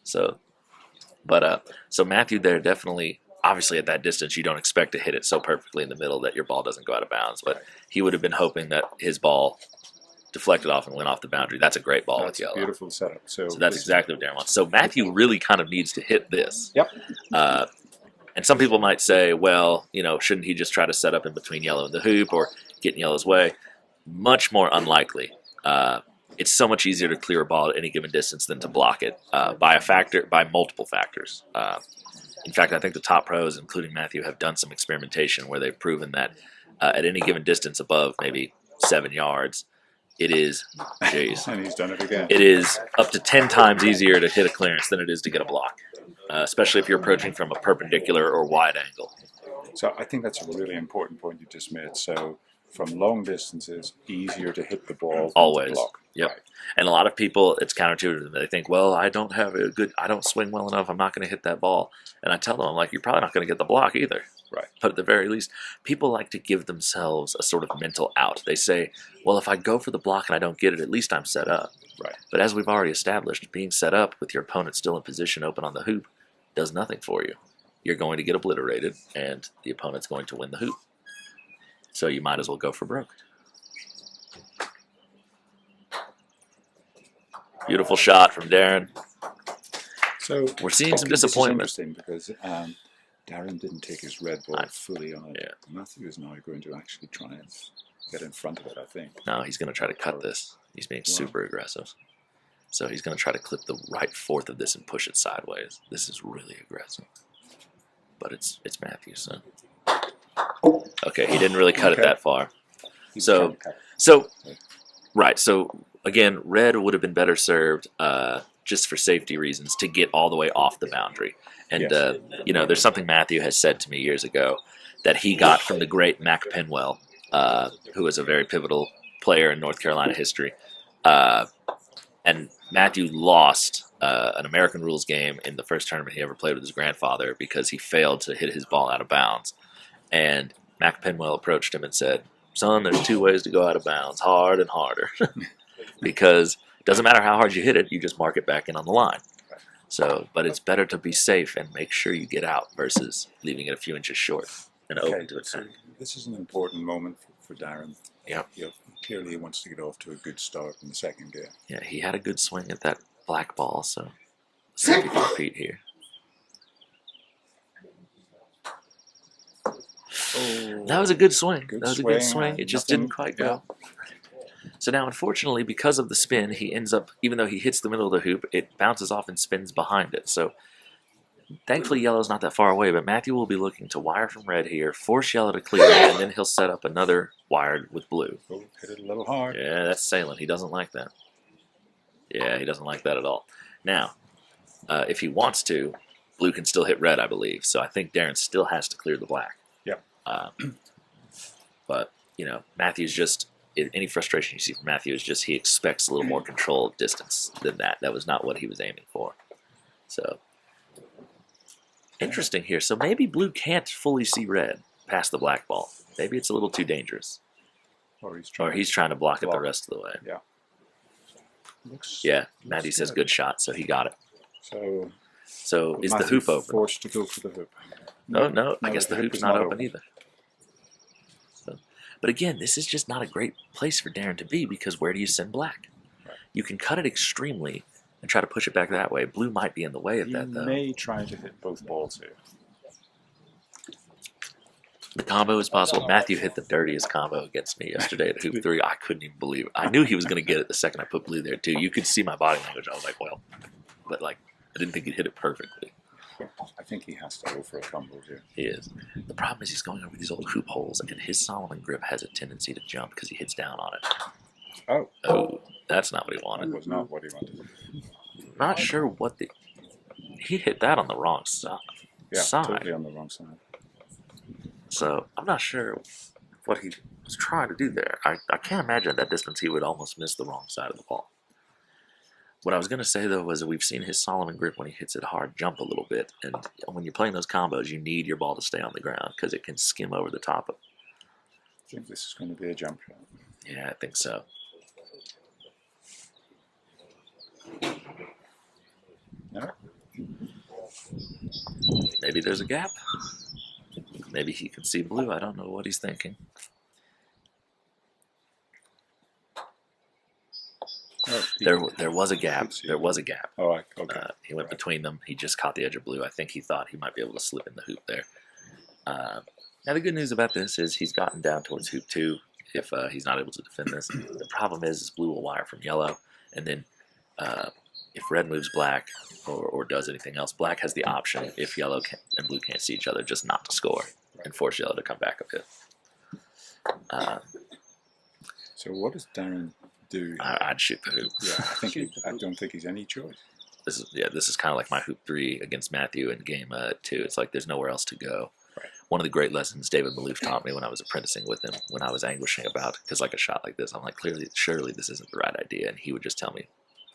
So Matthew there definitely, obviously at that distance, you don't expect to hit it so perfectly in the middle that your ball doesn't go out of bounds, but he would have been hoping that his ball deflected off and went off the boundary. That's a great ball with yellow. Beautiful setup. So that's exactly what Darin wants. So Matthew really kind of needs to hit this. Yep. And some people might say, well, shouldn't he just try to set up in between yellow and the hoop or get in yellow's way? Much more unlikely. It's so much easier to clear a ball at any given distance than to block it by multiple factors. In fact, I think the top pros, including Matthew, have done some experimentation where they've proven that at any given distance above maybe 7 yards, it is, and he's done it again. it is up to 10 times easier to hit a clearance than it is to get a block, especially if you're approaching from a perpendicular or wide angle. So I think that's a really important point you just made. So from long distances, easier to hit the ball than Always. to block. Yep. Right. And a lot of people, it's counterintuitive. They think, well, I don't swing well enough. I'm not going to hit that ball. And I tell them, I'm like, you're probably not going to get the block either. Right. But at the very least, people like to give themselves a sort of mental out. They say, well, if I go for the block and I don't get it, at least I'm set up. Right. But as we've already established, being set up with your opponent still in position open on the hoop does nothing for you. You're going to get obliterated, and the opponent's going to win the hoop. So you might as well go for broke. Beautiful shot from Darin. So We're seeing some this is disappointment. interesting because Darin didn't take his red ball fully on it. Yeah. Matthew is now going to actually try and get in front of it, I think. No, he's going to try to cut this. He's being super aggressive. So he's going to try to clip the right fourth of this and push it sideways. This is really aggressive. But it's Matthew, so. Okay, he didn't really cut it that far. He's So, trying to cut it. so, right, so again, red would have been better served just for safety reasons to get all the way off the boundary. And, Yes. There's something Matthew has said to me years ago that he got from the great Mac Penwell, who was a very pivotal player in North Carolina history. And Matthew lost an American rules game in the first tournament he ever played with his grandfather because he failed to hit his ball out of bounds. And Mac Penwell approached him and said, son, there's 2 ways to go out of bounds, hard and harder. Because it doesn't matter how hard you hit it, you just mark it back in on the line. So, but it's better to be safe and make sure you get out versus leaving it a few inches short and open to So attack. this is an important moment for Darin. Yeah. Clearly he wants to get off to a good start in the second game. Yeah, he had a good swing at that black ball, so let's see if he can repeat here. Oh, That was a good swing. Good That was a good swing, swing. It just didn't quite go. So now, unfortunately, because of the spin, he ends up, even though he hits the middle of the hoop, it bounces off and spins behind it. So thankfully, yellow's not that far away, but Matthew will be looking to wire from red here, force yellow to clear, and then he'll set up another wired with blue. Oh, hit it a little hard. Yeah, that's sailing. He doesn't like that. Yeah, he doesn't like that at all. Now, if he wants to, blue can still hit red, I believe. So I think Darin still has to clear the black. Yep. But, Matthew's just, any frustration you see from Matthew is just he expects a little more control of distance than that. That was not what he was aiming for. So, interesting here. So maybe blue can't fully see red past the black ball. Maybe it's a little too dangerous. Or he's trying to block it the block. rest of the way. Yeah. Yeah, Matty says good shot, so he got it. So is the Matthew hoop open? forced to go for the hoop. No, I guess the hoop hoop's is not open either. So, but again, this is just not a great place for Darin to be because where do you send black? Right. You can cut it extremely and try to push it back that way. Blue might be in the way of He that, though. may try to hit both balls here. The combo is possible. Matthew hit the dirtiest combo against me yesterday at hoop 3. I couldn't even believe it. I knew he was going to get it the second I put blue there, too. You could see my body language. I was like, well. But, I didn't think he'd hit it perfectly. I think he has to go for a combo here. He is. The problem is he's going over these old hoop holes, and his Solomon grip has a tendency to jump because he hits down on it. Oh, that's not what he That wanted. was not what he wanted. Not sure what the... He hit that on the wrong side. Yeah, totally on the wrong side. So I'm not sure what he was trying to do there. I can't imagine at that distance he would almost miss the wrong side of the ball. What I was going to say, though, was that we've seen his Solomon grip when he hits it hard jump a little bit. And when you're playing those combos, you need your ball to stay on the ground because it can skim over the top of it. I think this is going to be a jump shot. Yeah, I think so. No? Maybe there's a gap. Maybe he can see blue. I don't know what he's thinking. Oh, There was a gap. There was a gap. Oh, okay. He went between them. He just caught the edge of blue. I think he thought he might be able to slip in the hoop there. Now, the good news about this is he's gotten down towards hoop 2 if he's not able to defend this. The problem is blue will wire from yellow, and then if red moves black or does anything else, black has the option, if yellow and blue can't see each other, just not to score and force yellow to come back a bit. So what does Darin do? I'd shoot the hoop. Yeah, I don't think he's any choice. This is kind of like my hoop 3 against Matthew in game 2. It's like there's nowhere else to go. Right. One of the great lessons David Malouf taught me when I was apprenticing with him, when I was anguishing about, because like a shot like this, I'm like, surely this isn't the right idea. And he would just tell me,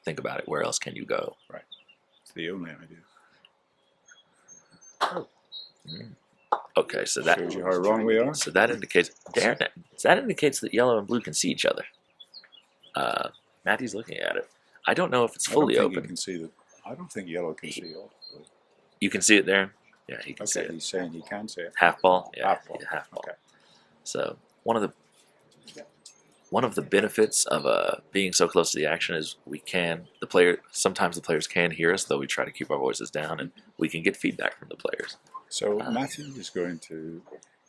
think about it. Where else can you go? Right. It's the only idea. Okay, so that shows you how wrong we are. So that indicates that yellow and blue can see each other. Matthew's looking at it. I don't know if it's fully open. You can see that. I don't think yellow can see all. You can see it there. Yeah, he can see it. He's saying he can see it. Half ball. Yeah, half ball. Yeah, half ball. Okay. So one of the benefits of being so close to the action is sometimes the players can hear us, though we try to keep our voices down, and we can get feedback from the players. So Matthew is going to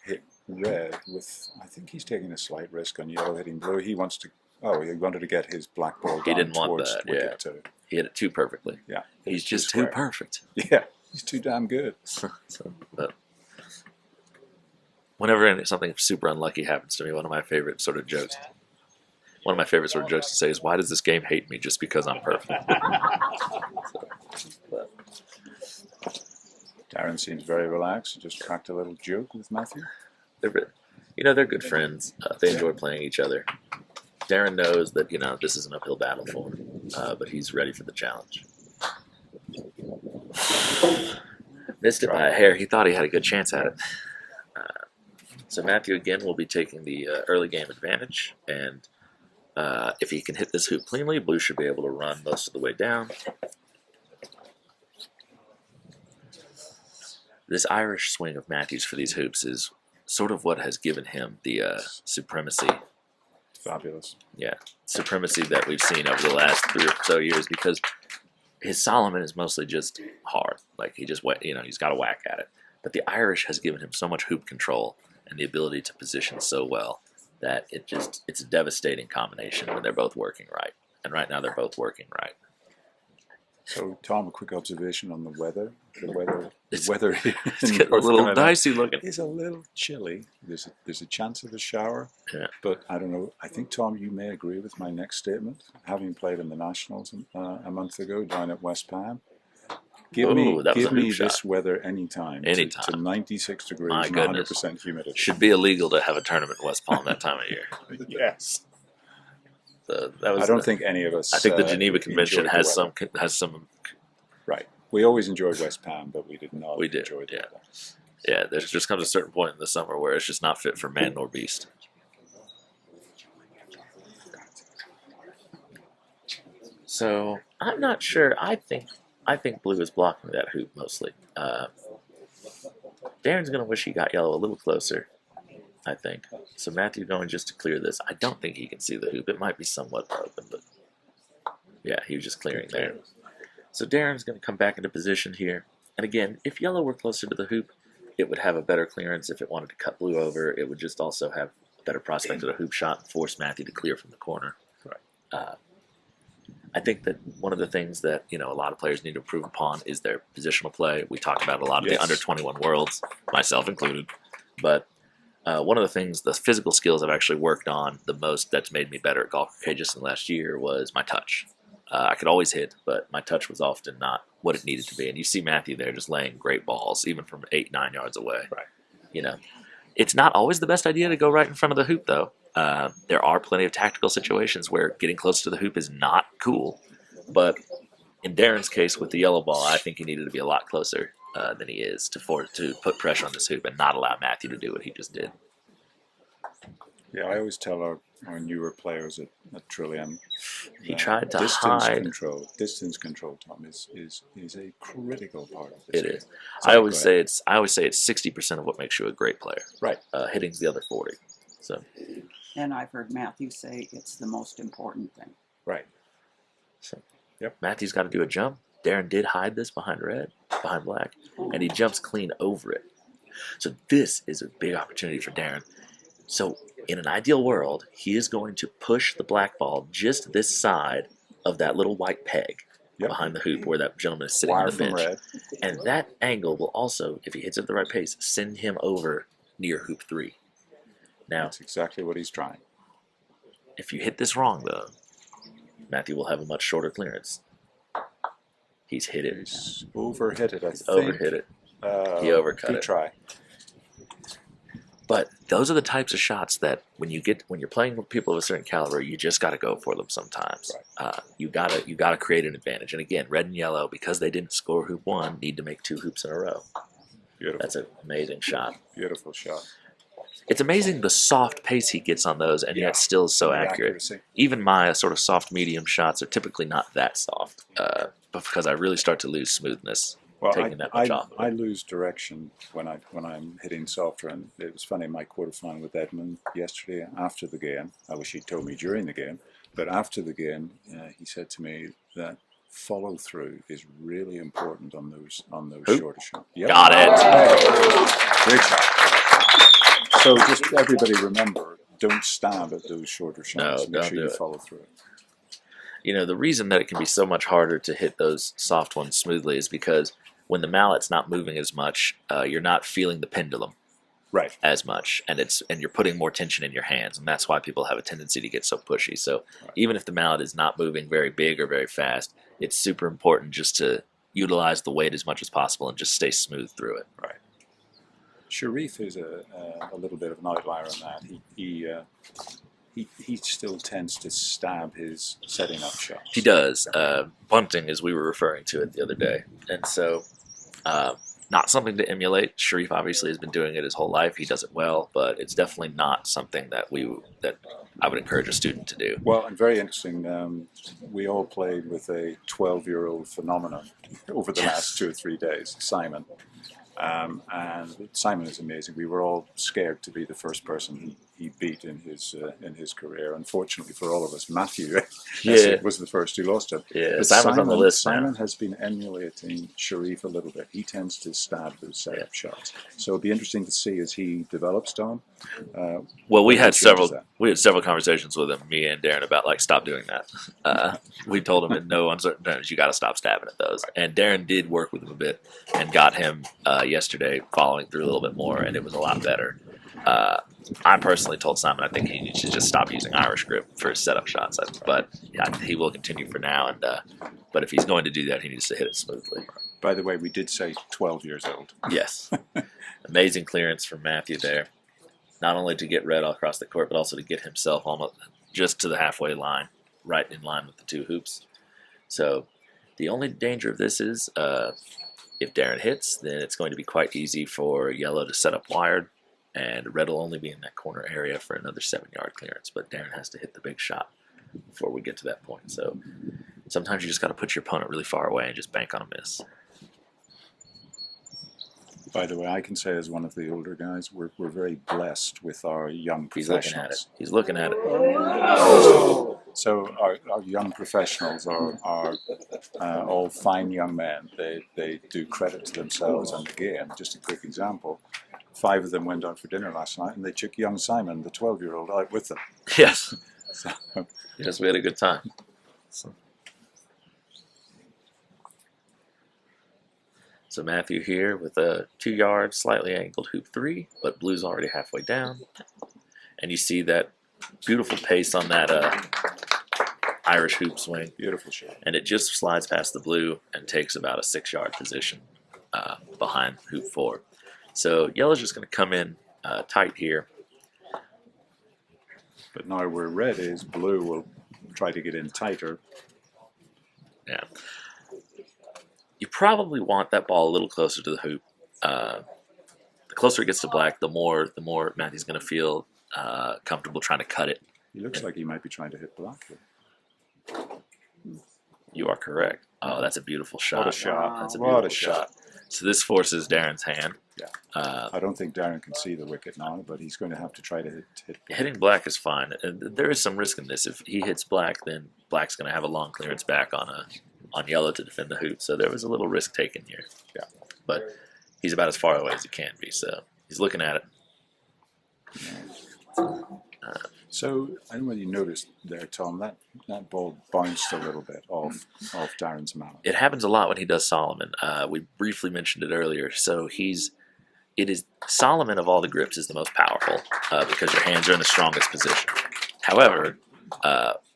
hit red with, I think he's taking a slight risk on yellow hitting blue. He wanted to get his black ball down. He didn't want towards that, wicket yeah. He hit it too perfectly. Yeah. He's just too perfect. Yeah, he's too damn good. But whenever something super unlucky happens to me, one of my favorite sort of jokes to say is, why does this game hate me just because I'm perfect? Darin seems very relaxed. He just cracked a little joke with Matthew. They're good friends. They enjoy playing each other. Darin knows that, this is an uphill battle for him, but he's ready for the challenge. Missed it by a hair. He thought he had a good chance at it. So Matthew, again, will be taking the early game advantage, and if he can hit this hoop cleanly, blue should be able to run most of the way down. This Irish swing of Matthew's for these hoops is sort of what has given him the supremacy. Fabulous. Yeah, supremacy that we've seen over the last 3 or so years, because his Solomon is mostly just hard. Like he's got to whack at it. But the Irish has given him so much hoop control and the ability to position so well that it's a devastating combination when they're both working right. And right now they're both working right. So, Tom, a quick observation on the weather. The It's weather here It's in getting a North little Carolina dicey looking. is a little chilly. There's a chance of a shower, Yeah. but I don't know. I think, Tom, you may agree with my next statement. Having played in the Nationals a month ago down at West Palm, give Ooh, that was a give me hoop this shot. weather anytime. Anytime. To 96 degrees My and goodness. 100% humidity. Should be illegal to have a tournament in West Palm that time of year. Yes. So that was I don't think any of us. I think the Geneva Convention enjoyed the has weather. some. Right. We always enjoyed West Palm, but we did not We did, enjoy the yeah. weather. Yeah, there's just comes a certain point in the summer where it's just not fit for man nor beast. So I'm not sure. I think blue is blocking that hoop mostly. Darin's gonna wish he got yellow a little closer. I think so. Matthew going just to clear this. I don't think he can see the hoop. It might be somewhat open, but yeah, he was just clearing there. So Darin's going to come back into position here. And again, if yellow were closer to the hoop, it would have a better clearance. If it wanted to cut blue over, it would just also have a better prospect of a hoop shot and force Matthew to clear from the corner. Right. I think that one of the things that a lot of players need to improve upon is their positional play. We talked about a lot of the under 21 worlds, myself included. But one of the things, the physical skills I've actually worked on the most that's made me better at golf croquet just in the last year was my touch. I could always hit, but my touch was often not what it needed to be. And you see Matthew there just laying great balls, even from 8-9 yards away. Right. It's not always the best idea to go right in front of the hoop, though. There are plenty of tactical situations where getting close to the hoop is not cool. But in Darin's case with the yellow ball, I think he needed to be a lot closer than he is to put pressure on this hoop and not allow Matthew to do what he just did. Yeah, I always tell our newer players at Trillium. He tried to distance hide. Distance control, Tom, is a critical part of this. It is. Sorry, I always go ahead. say it's 60% of what makes you a great player. Right. Hitting's the other 40. So. And I've heard Matthew say it's the most important thing. Right. So. Yep. Matthew's got to do a jump. Darin did hide this behind black, and he jumps clean over it. So this is a big opportunity for Darin. So in an ideal world, he is going to push the black ball just this side of that little white peg behind the hoop where that gentleman is sitting on the bench. Red. And that angle will also, if he hits it at the right pace, send him over near hoop 3. Now, That's exactly what he's trying. if you hit this wrong, though, Matthew will have a much shorter clearance. He's hit it. He's overhit it, I think. Overhit it. He overcut good it. try. But those are the types of shots that when you're playing with people of a certain caliber, you just got to go for them sometimes. Right. You gotta create an advantage. And again, red and yellow, because they didn't score hoop 1, need to make 2 hoops in a row. Beautiful. That's an amazing shot. Beautiful shot. It's amazing the soft pace he gets on those, and yet still so The accurate. accuracy. Even my sort of soft medium shots are typically not that soft, but because I really start to lose smoothness taking that much off. I lose direction when I'm hitting softer, and it was funny in my quarterfinal with Edmund yesterday after the game. I wish he'd told me during the game, but after the game, he said to me that follow through is really important on those shorter shots. Yep. Got it. Great shot. So just everybody remember, don't stab at those shorter shots. No, Make don't sure do you it. follow through. The reason that it can be so much harder to hit those soft ones smoothly is because when the mallet's not moving as much, you're not feeling the pendulum Right. as much, and you're putting more tension in your hands, and that's why people have a tendency to get so pushy. So even if the mallet is not moving very big or very fast, it's super important just to utilize the weight as much as possible and just stay smooth through it. Right. Sharif is a little bit of an outlier on that. He still tends to stab his setting up shots. He does. Bunting, as we were referring to it the other day. And so, not something to emulate. Sharif obviously has been doing it his whole life. He does it well, but it's definitely not something that I would encourage a student to do. Well, and very interesting, we all played with a 12-year-old phenomenon over the last 2 or 3 days, Simon. And Simon is amazing. We were all scared to be the first person he beat in his career. Unfortunately for all of us, Matthew Essick was the first who lost him. Yeah, But Simon's on the list Simon now. has been emulating Sharif a little bit. He tends to stab those setup shots. So it'll be interesting to see as he develops, Don, Well, we What had changes several conversations with him, me and Darin, about like stop doing that. We told him in no uncertain terms, you got to stop stabbing at those. And Darin did work with him a bit and got him yesterday following through a little bit more, and it was a lot better. I personally told Simon I think he needs to just stop using Irish grip for his setup shots, but yeah, he will continue for now. And but if he's going to do that, he needs to hit it smoothly. By the way, we did say 12 years old. Yes, amazing clearance from Matthew there. Not only to get red all across the court, but also to get himself almost just to the halfway line, right in line with the two hoops. So the only danger of this is if Darin hits, then it's going to be quite easy for yellow to set up wired, and red will only be in that corner area for another 7-yard clearance. But Darin has to hit the big shot before we get to that point. So sometimes you just got to put your opponent really far away and just bank on a miss. By the way, I can say as one of the older guys, we're very blessed with our young professionals. He's looking at it. So our young professionals are all fine young men. They do credit to themselves and the game. Just a quick example. 5 of them went out for dinner last night, and they took young Simon, the 12-year-old, out with them. Yes. So, Yes, we had a good time. So Matthew here with a 2-yard, slightly angled hoop 3, but blue's already halfway down. And you see that beautiful pace on that Irish hoop swing. beautiful shot. And it just slides past the blue and takes about a 6-yard position behind hoop 4. So yellow's just going to come in tight here. But now where red is, blue will try to get in tighter. Yeah. You probably want that ball a little closer to the hoop. The closer it gets to black, the more Matthew's going to feel comfortable trying to cut it. He looks like he might be trying to hit black here. You are correct. Oh, that's a beautiful shot. What a shot. That's a What beautiful a shot. So this forces Darin's hand. Yeah. I don't think Darin can see the wicket now, but he's going to have to try to hit black. Hitting black is fine. There is some risk in this. If he hits black, then black's going to have a long clearance back on yellow to defend the hoop. So there was a little risk taken here. Yeah. But he's about as far away as he can be. So he's looking at it. So I don't know whether you noticed there, Tom, that ball bounced a little bit off Darin's mallet. It happens a lot when he does Solomon. We briefly mentioned it earlier. So Solomon of all the grips is the most powerful because your hands are in the strongest position. However,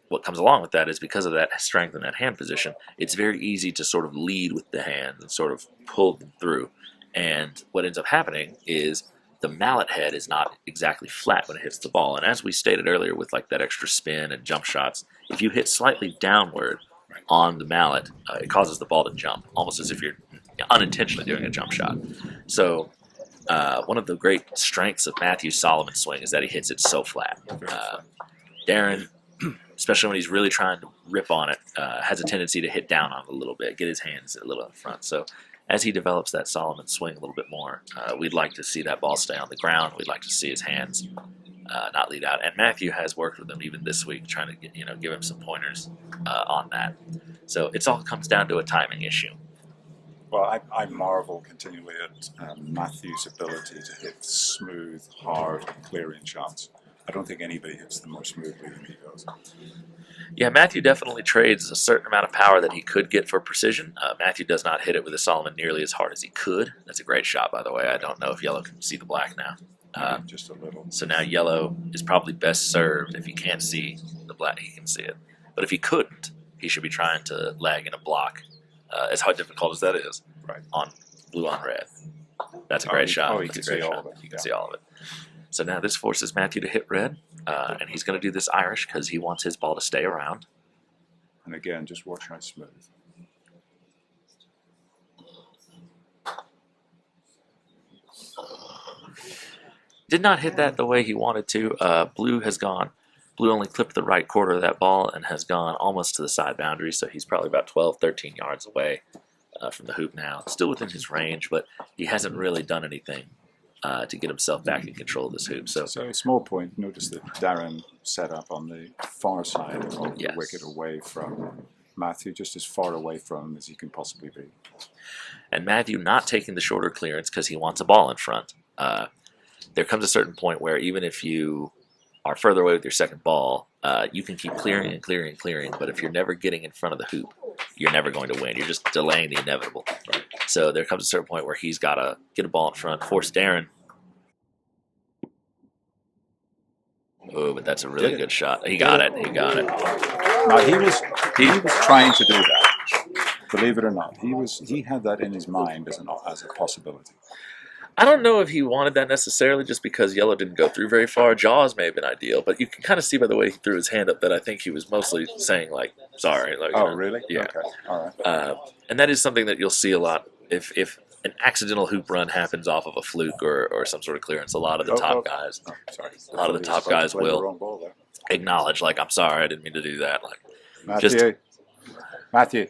what comes along with that is because of that strength in that hand position, it's very easy to sort of lead with the hands and sort of pull them through. And what ends up happening is the mallet head is not exactly flat when it hits the ball. And as we stated earlier with like that extra spin and jump shots, if you hit slightly downward on the mallet, it causes the ball to jump, almost as if you're unintentionally doing a jump shot. So one of the great strengths of Matthew's Solomon swing is that he hits it so flat. Darin, especially when he's really trying to rip on it, has a tendency to hit down on it a little bit, get his hands a little in front. So as he develops that Solomon swing a little bit more, we'd like to see that ball stay on the ground. We'd like to see his hands not lead out. And Matthew has worked with him even this week, trying to give him some pointers on that. So it all comes down to a timing issue. Well, I marvel continually at Matthew's ability to hit smooth, hard, clearing shots. I don't think anybody hits them more smoothly than he does. Yeah, Matthew definitely trades a certain amount of power that he could get for precision. Matthew does not hit it with a Solomon nearly as hard as he could. That's a great shot, by the way. I don't know if yellow can see the black now. Just a little. So now yellow is probably best served if he can't see the black. He can see it. But if he couldn't, he should be trying to lag in a block, as how difficult as that is, right, on blue on red. That's a great shot. Oh, he can see all of it. You can see all of it. So now this forces Matthew to hit red, and he's going to do this Irish because he wants his ball to stay around. And again, just watch how smooth. Did not hit that the way he wanted to. Blue only clipped the right quarter of that ball and has gone almost to the side boundary, so he's probably about 12, 13 yards away from the hoop now. Still within his range, but he hasn't really done anything to get himself back in control of this hoop. So a small point, notice that Darin set up on the far side of the wicket away from Matthew, just as far away from him as he can possibly be. And Matthew not taking the shorter clearance because he wants a ball in front. there comes a certain point where even if you are further away with your second ball, you can keep clearing and clearing and clearing, but if you're never getting in front of the hoop, you're never going to win. You're just delaying the inevitable. So there comes a certain point where he's got to get a ball in front, force Darin. Oh, but that's a really good shot. He got it. He got it. Now, he was trying to do that. Believe it or not, he had that in his mind as a possibility. I don't know if he wanted that necessarily, just because yellow didn't go through very far. Jaws may have been ideal, but you can kind of see by the way he threw his hand up that I think he was mostly saying, like, sorry. Like, Oh, really? Yeah. Okay. All right. And that is something that you'll see a lot if an accidental hoop run happens off of a fluke or some sort of clearance. A lot of the top guys, sorry. a lot of the top guys will acknowledge, like, I'm sorry, I didn't mean to do that. Like, Matthew.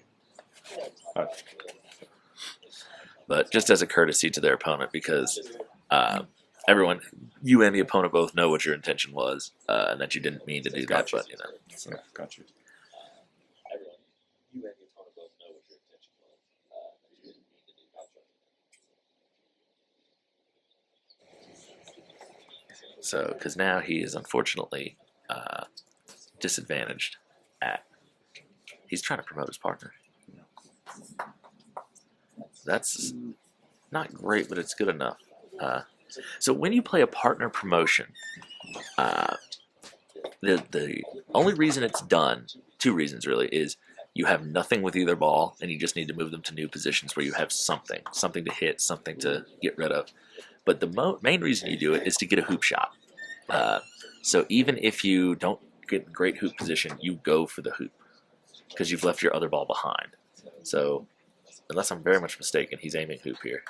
But just as a courtesy to their opponent, because everyone, you and the opponent both know what your intention was, and that you didn't mean to do that. But Yeah, got you. So, because now he is unfortunately disadvantaged at. He's trying to promote his partner. That's not great, but it's good enough. So when you play a partner promotion, the only reason it's done, two reasons really, is you have nothing with either ball, and you just need to move them to new positions where you have something to hit, something to get rid of. But the main reason you do it is to get a hoop shot. So even if you don't get great hoop position, you go for the hoop because you've left your other ball behind. So unless I'm very much mistaken, he's aiming hoop here.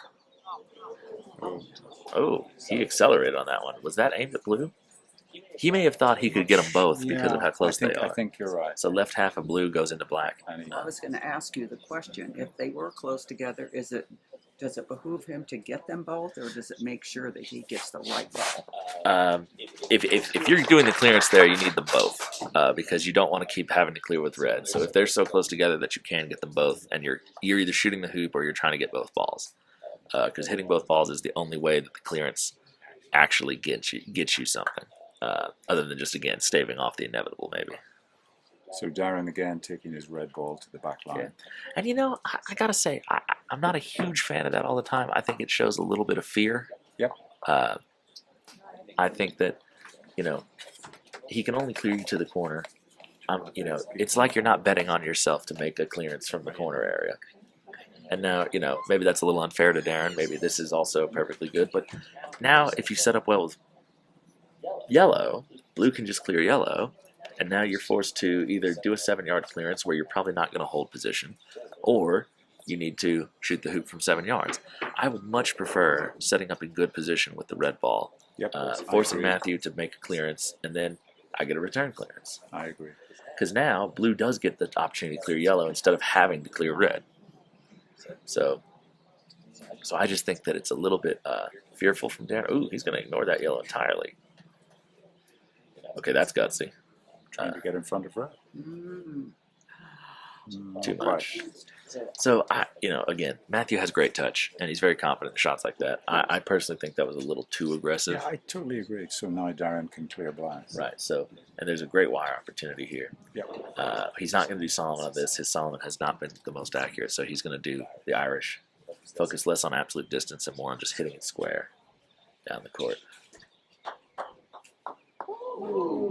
Oh, he accelerated on that one. Was that aimed at blue? He may have thought he could get them both because of how close they are. I think you're right. So left half of blue goes into black. I was going to ask you the question: if they were close together, does it behoove him to get them both, or does it make sure that he gets the right ball? If you're doing the clearance there, you need them both because you don't want to keep having to clear with red. So if they're so close together that you can get them both, and you're either shooting the hoop or you're trying to get both balls, because hitting both balls is the only way that the clearance actually gets you something, other than just again staving off the inevitable maybe. So Darin again taking his red ball to the back line. Yeah. And you know, I gotta say, I'm not a huge fan of that all the time. I think it shows a little bit of fear. Yep. I think that, he can only clear you to the corner. It's like you're not betting on yourself to make a clearance from the corner area. And now, maybe that's a little unfair to Darin. Maybe this is also perfectly good. But now, if you set up well with yellow, blue can just clear yellow. And now you're forced to either do a 7-yard clearance where you're probably not going to hold position, or you need to shoot the hoop from 7 yards. I would much prefer setting up in good position with the red ball, forcing Matthew to make a clearance, and then I get a return clearance. I agree. Because now blue does get the opportunity to clear yellow instead of having to clear red. So I just think that it's a little bit fearful from Darin. Ooh, he's going to ignore that yellow entirely. Okay, that's gutsy. Trying to get in front of red. Too much. So, again, Matthew has great touch, and he's very confident in shots like that. I personally think that was a little too aggressive. Yeah, I totally agree. So now Darin can clear black. Right, so, and there's a great wire opportunity here. Yep. He's not going to do Solomon on this. His Solomon has not been the most accurate, so he's going to do the Irish. Focus less on absolute distance and more on just hitting it square down the court.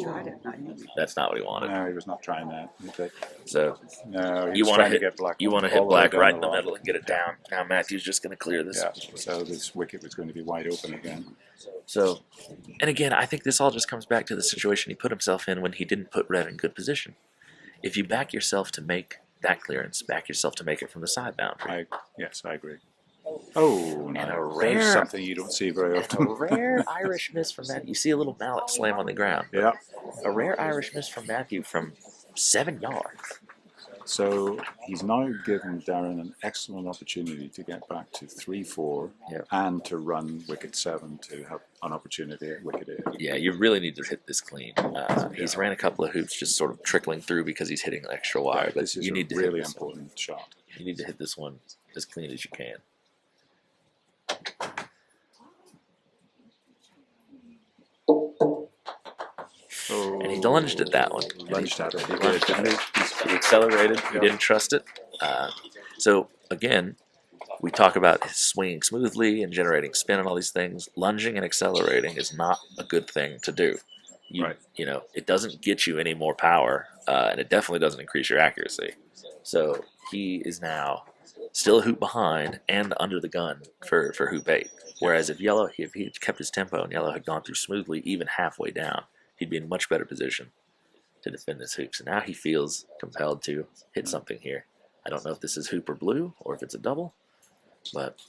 Tried it, not you. That's not what he wanted. No, he was not trying that. So no, you want to hit black. You want to hit black right in the middle and get it down. Now Matthew's just going to clear this. Yeah. So this wicket was going to be wide open again. So, and again, I think this all just comes back to the situation he put himself in when he didn't put red in good position. If you back yourself to make that clearance, back yourself to make it from the side boundary. Yes, I agree. Oh, no. And a rare, there's something you don't see very often. A rare Irish miss from Matthew. You see a little mallet slam on the ground. Yeah. A rare Irish miss from Matthew from 7 yards. So he's now given Darin an excellent opportunity to get back to 3-4 and to run wicket 7 to have an opportunity at wicket 8. Yeah, you really need to hit this clean. He's ran a couple of hoops just sort of trickling through because he's hitting an extra wire. But this is you need a to really hit this important shot. You need to hit this one as clean as you can. And he lunged at that one. Lunged at it. He Lunged did. at it. He accelerated. He Yeah. didn't trust it. So again, we talk about swinging smoothly and generating spin and all these things. Lunging and accelerating is not a good thing to do. Right. You know, it doesn't get you any more power, and it definitely doesn't increase your accuracy. So he is now still a hoop behind and under the gun for hoop 8. Whereas if he had kept his tempo and yellow had gone through smoothly, even halfway down, he'd be in much better position to defend this hoop. So now he feels compelled to hit something here. I don't know if this is hoop or blue or if it's a double, but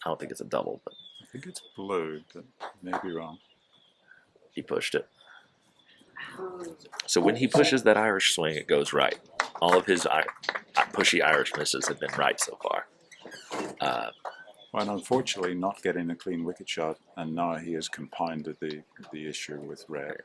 I don't think it's a double. But I think it's blue, but may be wrong. he pushed it. So when he pushes that Irish swing, it goes right. All of his pushy Irish misses have been right so far. Well, unfortunately, not getting a clean wicket shot, and now he has compounded the issue with red.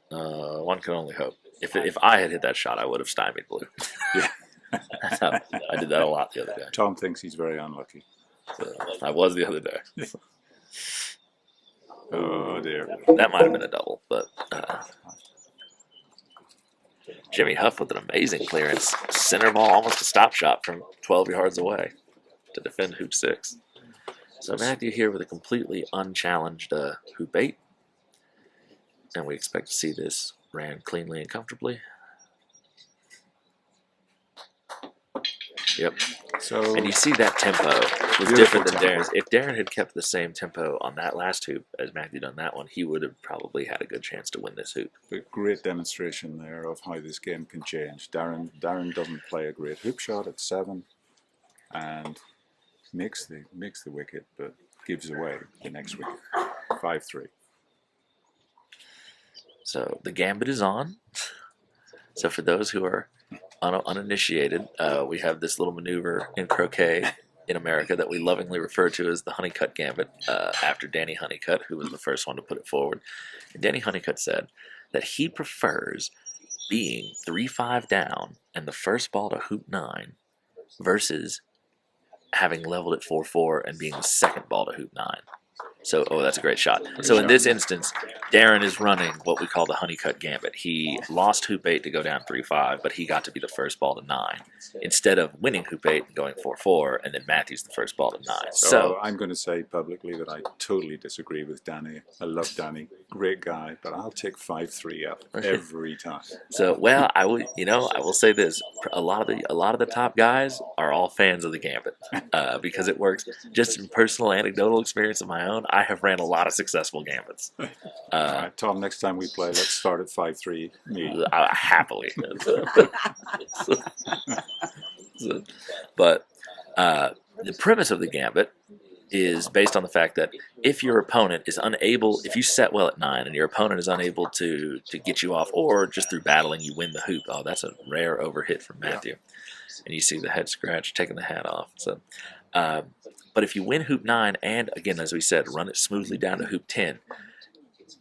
One can only hope. If I had hit that shot, I would have stymied blue. Yeah. I did that a lot the other day. Tom thinks he's very unlucky. So I was the other day. Oh dear. That might have been a double, but Jimmy Huff with an amazing clearance. Center ball, almost a stop shot from 12 yards away to defend hoop 6. So Matthew here with a completely unchallenged hoop 8. And we expect to see this ran cleanly and comfortably. Yep. So And you see that tempo was Beautiful different than tempo. Darin's. If Darin had kept the same tempo on that last hoop as Matthew done that one, he would have probably had a good chance to win this hoop. a great demonstration there of how this game can change. Darin doesn't play a great hoop shot at 7, and makes the wicket, but gives away the next wicket. 5-3. So the gambit is on. So for those who are uninitiated, we have this little maneuver in croquet in America that we lovingly refer to as the Honeycutt Gambit, after Danny Honeycutt, who was the first one to put it forward. And Danny Honeycutt said that he prefers being 3-5 down and the first ball to hoop 9 versus having leveled at 4-4 and being the second ball to hoop 9. So, that's a great shot. So in this instance, Darin is running what we call the Honeycutt Gambit. He lost hoop 8 to go down 3-5, but he got to be the first ball to 9 instead of winning hoop 8 and going 4-4, and then Matthew's the first ball to 9. So I'm going to say publicly that I totally disagree with Danny. I love Danny, great guy, but I'll take 5-3 up every time. So, well, I will say this: a lot of the top guys are all fans of the Gambit because it works. Just in personal anecdotal experience of my own, I have ran a lot of successful Gambits. All right, Tom, next time we play, let's start at 5-3. Me. Happily. But the premise of the Gambit is based on the fact that if your opponent is unable, if you set well at 9 and your opponent is unable to get you off, or just through battling you win the hoop. Oh, that's a rare overhit from Matthew. And you see the head scratch, taking the hat off. So, but if you win hoop 9 and, again, as we said, run it smoothly down to hoop 10,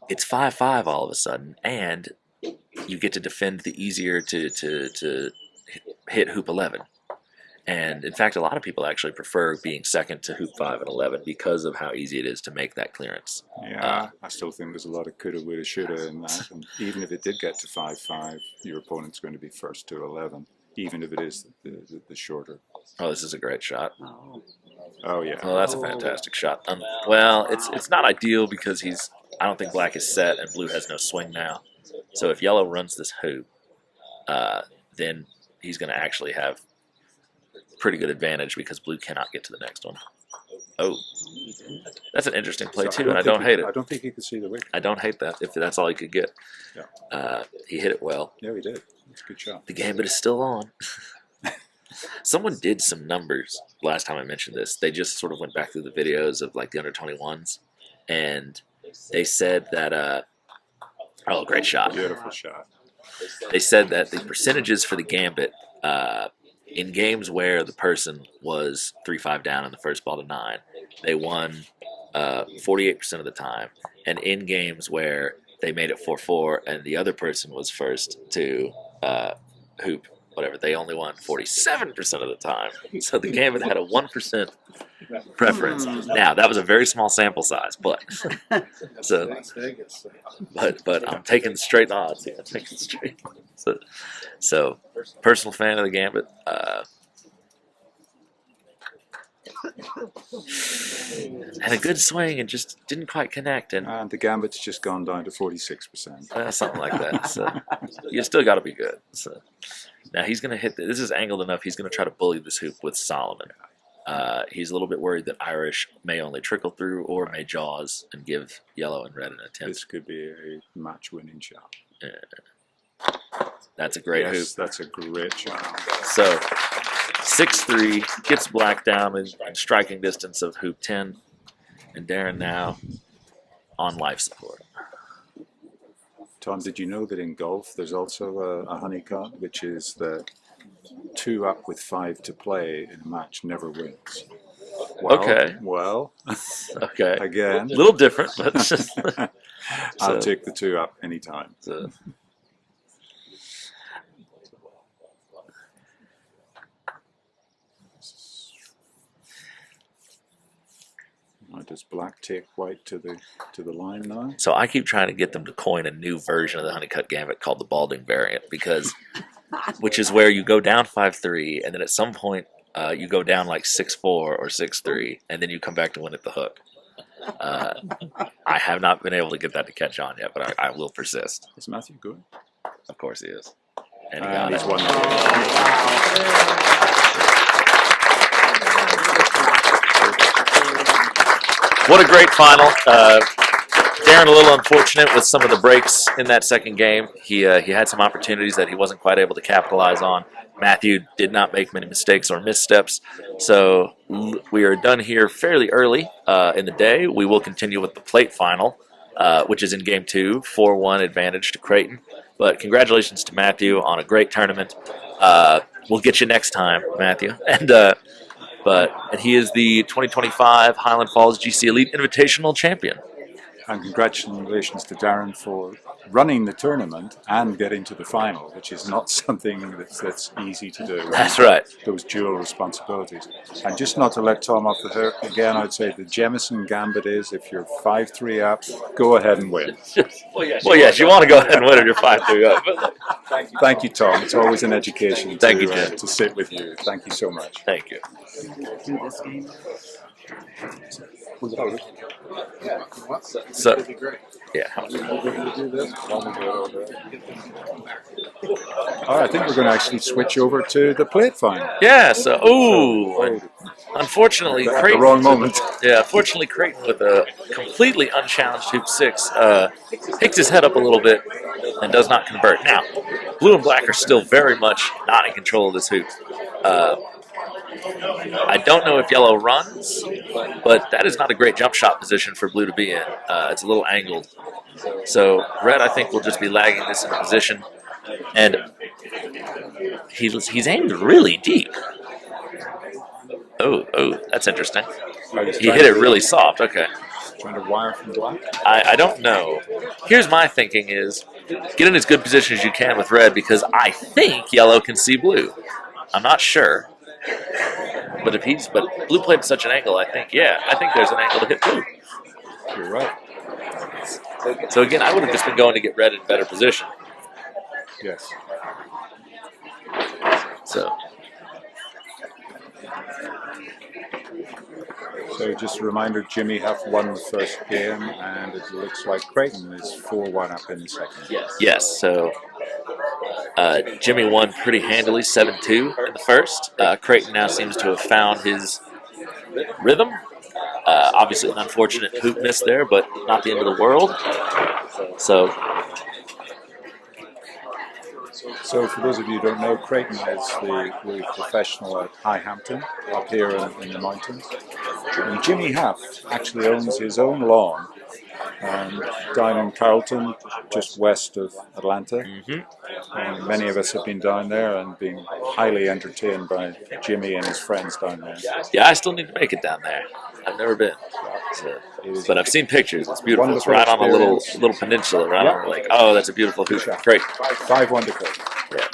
it's 5-5 all of a sudden, and you get to defend the easier to hit hoop 11. And in fact, a lot of people actually prefer being second to hoop 5 and 11 because of how easy it is to make that clearance. Yeah, I still think there's a lot of coulda, woulda, shoulda in that. And even if it did get to 5-5, your opponent's going to be first to 11, even if it is the shorter. Oh, this is a great shot. Oh yeah. Well, that's a fantastic shot. Well, it's not ideal because I don't think black is set and blue has no swing now. So if yellow runs this hoop, then he's going to actually have pretty good advantage because blue cannot get to the next one. Oh, that's an interesting play too, and I don't hate it. I don't think he could see the wicket. I don't hate that if that's all he could get. Yeah. He hit it well. Yeah, he did. It's a good shot. The gambit is still on. Someone did some numbers last time I mentioned this. They just sort of went back through the videos of like the under 21s, and they said that oh, great shot. Beautiful shot. They said that the percentages for the gambit in games where the person was 3-5 down in the first ball to 9, they won 48% of the time. And in games where they made it 4-4 and the other person was first to hoop whatever, they only won 47% of the time. So the Gambit had a 1% preference. Now, that was a very small sample size, but so but I'm taking straight odds. Yeah, taking straight. So personal fan of the Gambit. Had a good swing and just didn't quite connect, and the Gambit's just gone down to 46%. something like that. So you still got to be good. So now he's going to hit. This is angled enough. He's going to try to bully this hoop with Solomon. He's a little bit worried that Irish may only trickle through or may jaws and give yellow and red an attempt. This could be a match-winning shot. That's a great hoop. That's a great shot. So 6-3 gets black down in striking distance of hoop 10, and Darin now on life support. Tom, did you know that in golf there's also a honeycomb, which is the 2 up with 5 to play in a match never wins? Well, Okay. Well, Okay. again, A little different, but just I'll take the 2 up anytime. so. Does black take white to the line now? So I keep trying to get them to coin a new version of the Honeycut Gambit called the Balding variant, which is where you go down 5-3, and then at some point you go down like 6-4 or 6-3, and then you come back to win at the hook. I have not been able to get that to catch on yet, but I will persist. Is Matthew good? Of course he is. And he got He's it. won. What a great final. Darin a little unfortunate with some of the breaks in that second game. He had some opportunities that he wasn't quite able to capitalize on. Matthew did not make many mistakes or missteps. So we are done here fairly early in the day. We will continue with the plate final, which is in game 2, 4-1 advantage to Creighton. But congratulations to Matthew on a great tournament. We'll get you next time, Matthew. And he is the 2025 Highland Falls GC Elite Invitational Champion. And congratulations to Darin for running the tournament and getting to the final, which is not something that's easy to do. That's right. Those dual responsibilities. And just not to let Tom off the hook, again, I'd say the Jemison Gambit is, if you're 5-3 up, go ahead and win. Well, yes, you want to go ahead and win if you're 5-3 up. Thank you, Tom. It's always an education Thank you, Jim. to sit with you. Thank you so much. Thank you. Do this game. So, yeah. All right, I think we're going to actually switch over to the plate final. Yeah, so, unfortunately, At Creighton. the wrong moment. Yeah, unfortunately, Creighton with a completely unchallenged hoop 6 picks his head up a little bit and does not convert. Now, blue and black are still very much not in control of this hoop. I don't know if yellow runs, but that is not a great jump shot position for blue to be in. It's a little angled. So red, I think, will just be lagging this in position. And he's aimed really deep. Oh, that's interesting. He hit it really soft. Okay. Trying to wire from black? I don't know. Here's my thinking is, get in as good position as you can with red, because I think yellow can see blue. I'm not sure. But blue played at such an angle, I think there's an angle to hit blue. You're right. So again, I would have just been going to get red in better position. Yes. So just a reminder, Jimmy Huff won the first game, and it looks like Creighton is 4-1 up in the second. yes, so Jimmy won pretty handily, 7-2 in the first. Creighton now seems to have found his rhythm. Obviously an unfortunate hoop miss there, but not the end of the world. So for those of you who don't know, Creighton is the professional at Highhampton, up here in the mountains. And Jimmy Huff actually owns his own lawn down in Carrollton, just west of Atlanta. And many of us have been down there and been highly entertained by Jimmy and his friends down there. yeah, I still need to make it down there. I've never been. But I've seen pictures. It's beautiful. It's right on a little peninsula, right on the lake. Oh, that's a beautiful hoop. Great. 5-1 to Creighton. Yeah.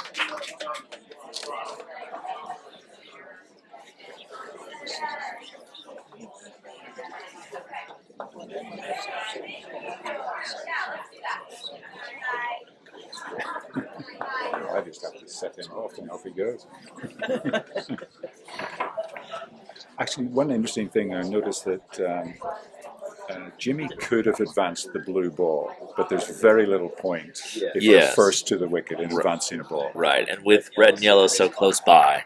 just have to set him off and off he goes. Actually, one interesting thing I noticed that Jimmy could have advanced the blue ball, but there's very little point if you're first to the wicket in advancing a ball. Right, and with red and yellow so close by,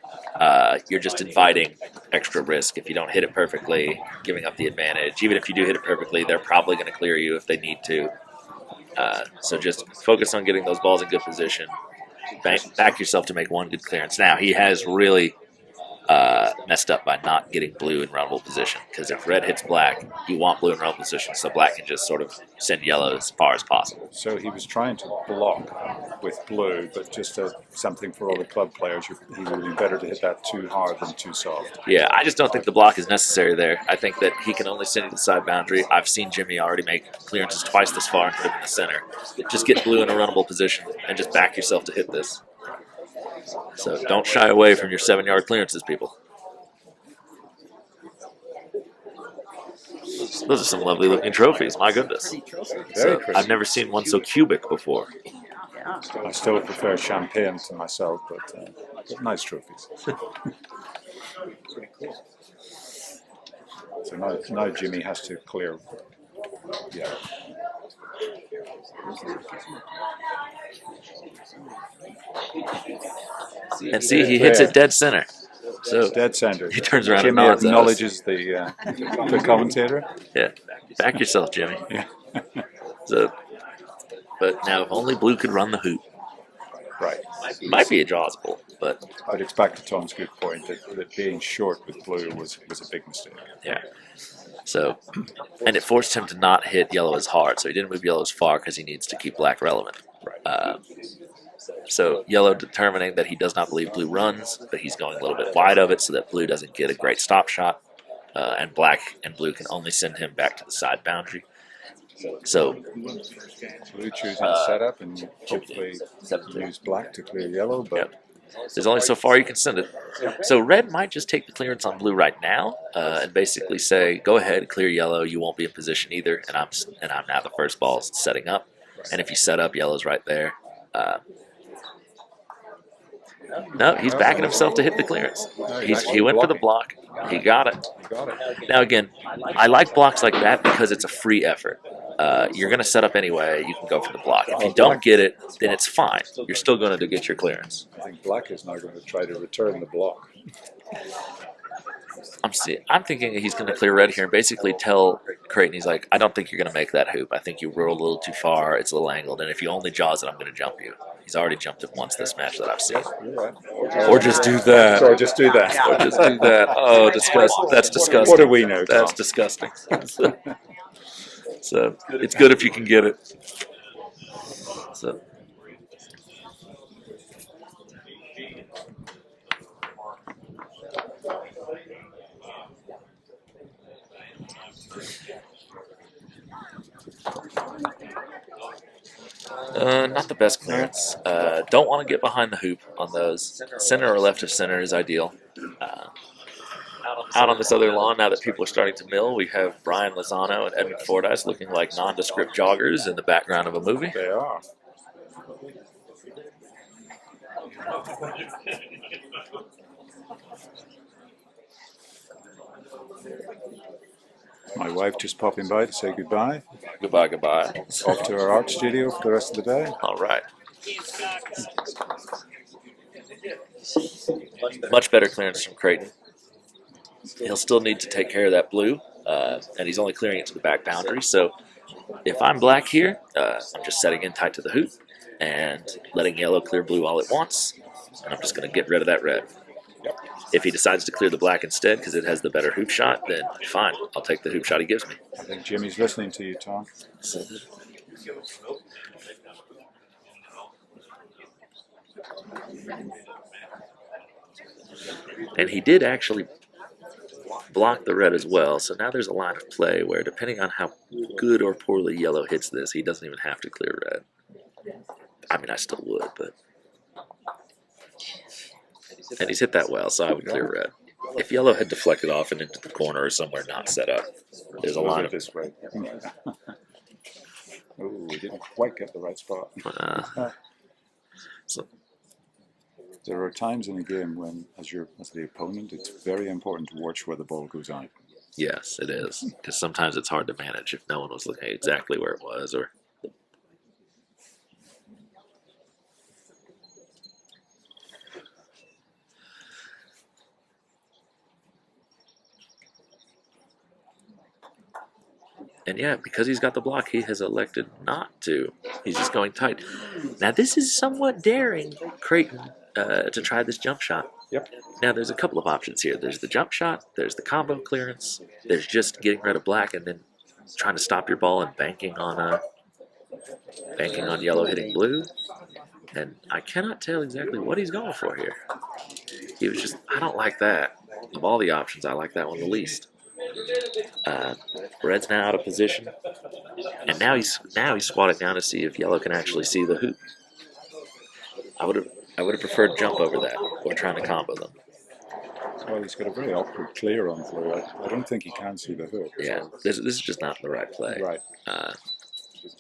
you're just inviting extra risk. If you don't hit it perfectly, giving up the advantage. Even if you do hit it perfectly, they're probably going to clear you if they need to. So just focus on getting those balls in good position. Back yourself to make one good clearance. Now, he has really messed up by not getting blue in runnable position, because if red hits black, you want blue in runnable position so black can just sort of send yellow as far as possible. So he was trying to block with blue, but just something for all the club players, he would have been better to hit that too hard than too soft. Yeah, I just don't think the block is necessary there. I think that he can only send you to the side boundary. I've seen Jimmy already make clearances twice this far and put him in the center. Just get blue in a runnable position and just back yourself to hit this. So don't shy away from your 7-yard clearances, people. Those are some lovely looking trophies. My goodness. Very pretty. I've never seen one so cubic before. Yeah. I still prefer champagne to myself, but nice trophies. So now Jimmy has to clear. Yeah. And see, he hits it dead center. So Dead center. he turns around Jimmy and nods at us. acknowledges the commentator. Yeah, back yourself, Jimmy. Yeah. So, but now if only blue could run the hoop. Right. Might be a jazzable, but But it's back to Tom's good point that being short with blue was a big mistake. yeah. So, and it forced him to not hit yellow as hard, so he didn't move yellow as far because he needs to keep black relevant. Right. So yellow determining that he does not believe blue runs, but he's going a little bit wide of it so that blue doesn't get a great stop shot, and black and blue can only send him back to the side boundary. So Blue choosing the setup and hopefully use black to clear yellow, but there's only so far you can send it. So red might just take the clearance on blue right now, and basically say, "Go ahead, clear yellow. You won't be in position either, and I'm now the first ball setting up. And if you set up, yellow's right there." No, he's backing himself to hit the clearance. He went for the block. He got it. Now again, I like blocks like that because it's a free effort. You're going to set up anyway. You can go for the block. If you don't get it, then it's fine. You're still going to get your clearance. I think black is now going to try to return the block. I'm thinking he's going to clear red here and basically tell Creighton, he's like, I don't think you're going to make that hoop. I think you rolled a little too far. It's a little angled. And if you only jaws it, I'm going to jump you. He's already jumped it once this match that I've seen. Or just do that. Or just do that. Or just do that. Oh, disgusting. That's disgusting. What do we know, Tom? That's disgusting. So it's good if you can get it. So. Not the best clearance. Don't want to get behind the hoop on those. Center or left of center is ideal. Out on this other lawn, now that people are starting to mill, we have Brian Lozano and Edmund Fordyce looking like nondescript joggers in the background of a movie. They are. My wife just popping by to say goodbye. Goodbye, goodbye. Off to our art studio for the rest of the day. All right. Much better clearance from Creighton. He'll still need to take care of that blue, and he's only clearing it to the back boundary. So if I'm black here, I'm just setting in tight to the hoop and letting yellow clear blue all it wants, and I'm just going to get rid of that red. If he decides to clear the black instead because it has the better hoop shot, then fine. I'll take the hoop shot he gives me. I think Jimmy's listening to you, Tom. And he did actually block the red as well, so now there's a line of play where depending on how good or poorly yellow hits this, he doesn't even have to clear red. I mean, I still would, but... And he's hit that well, so I would clear red. If yellow had deflected off and into the corner or somewhere not set up, there's a line of... this way. Oh, we didn't quite get the right spot. So There are times in a game when, as the opponent, it's very important to watch where the ball goes out. Yes, it is. Because sometimes it's hard to manage if no one was looking exactly where it was. Or And yeah, because he's got the block, he has elected not to. He's just going tight. Now, this is somewhat daring, Creighton, to try this jump shot. Yep. Now, there's a couple of options here. There's the jump shot, there's the combo clearance, there's just getting rid of black and then trying to stop your ball and banking on yellow hitting blue. And I cannot tell exactly what he's going for here. He was just, I don't like that. Of all the options, I like that one the least. Red's now out of position, and now he's squatting down to see if yellow can actually see the hoop. I would have preferred jump over that or trying to combo them. Well, he's got a very awkward clear on blue. I don't think he can see the hoop. Yeah, this is just not the right play. Right.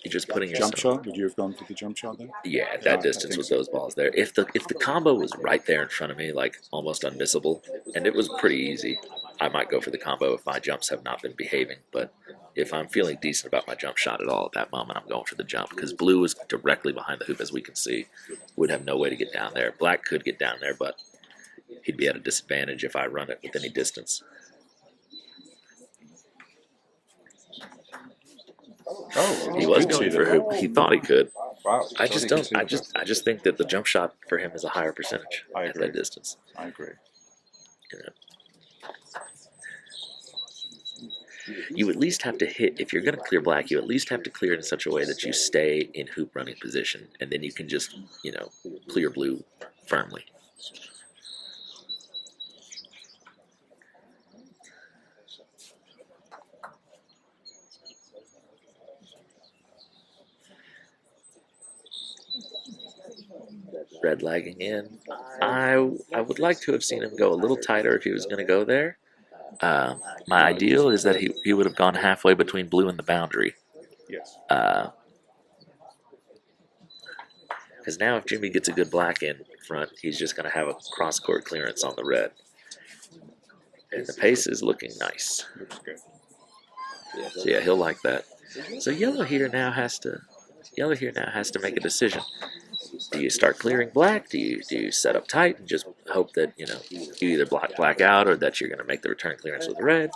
You're just putting yourself. Jump shot? Would you have gone for the jump shot then? Yeah, at that distance with those balls there. If the combo was right there in front of me, like almost unmissable, and it was pretty easy, I might go for the combo if my jumps have not been behaving. But if I'm feeling decent about my jump shot at all at that moment, I'm going for the jump because blue is directly behind the hoop, as we can see. Would have no way to get down there. Black could get down there, but he'd be at a disadvantage if I run it with any distance. Oh, He was going for hoop. He thought he could. Wow. I just don't. I just think that the jump shot for him is a higher percentage at that distance. I agree. You know. You at least have to hit, if you're going to clear black, you at least have to clear it in such a way that you stay in hoop running position, and then you can just, clear blue firmly. Red lagging in. I would like to have seen him go a little tighter if he was going to go there. My ideal is that he would have gone halfway between blue and the boundary. Yes. Because now if Jimmy gets a good black in front, he's just going to have a cross-court clearance on the red. And the pace is looking nice. Looks good. So yeah, he'll like that. So yellow here now has to make a decision. Do you start clearing black? Do you set up tight and just hope that you either block black out or that you're going to make the return clearance with red?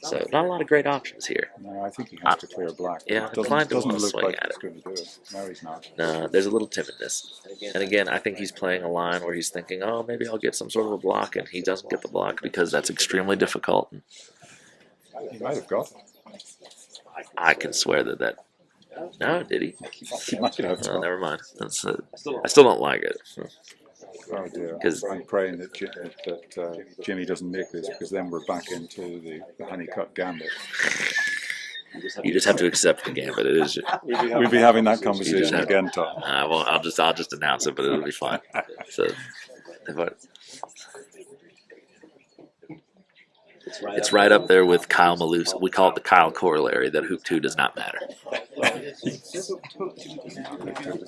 So not a lot of great options here. No, I think he has to clear black. Yeah, I'm inclined to doesn't want to look swing like at he's it. going to do it. No, he's not. No, there's a little timidness. And again, I think he's playing a line where he's thinking, oh, maybe I'll get some sort of a block, and he doesn't get the block because that's extremely difficult. He might have got it. I can swear that. No, did he? He might have. Oh, never mind. I still don't like it. Oh dear. 'Cause- I'm praying that Jimmy doesn't make this, because then we're back into the honeycut gambit. You just have to accept the gambit. It is. We'll be having that conversation have- again, Tom. Well, I'll just announce it, but it'll be fine. So, it's right up there with Kyle Malus. We call it the Kyle corollary that hoop 2 does not matter. It's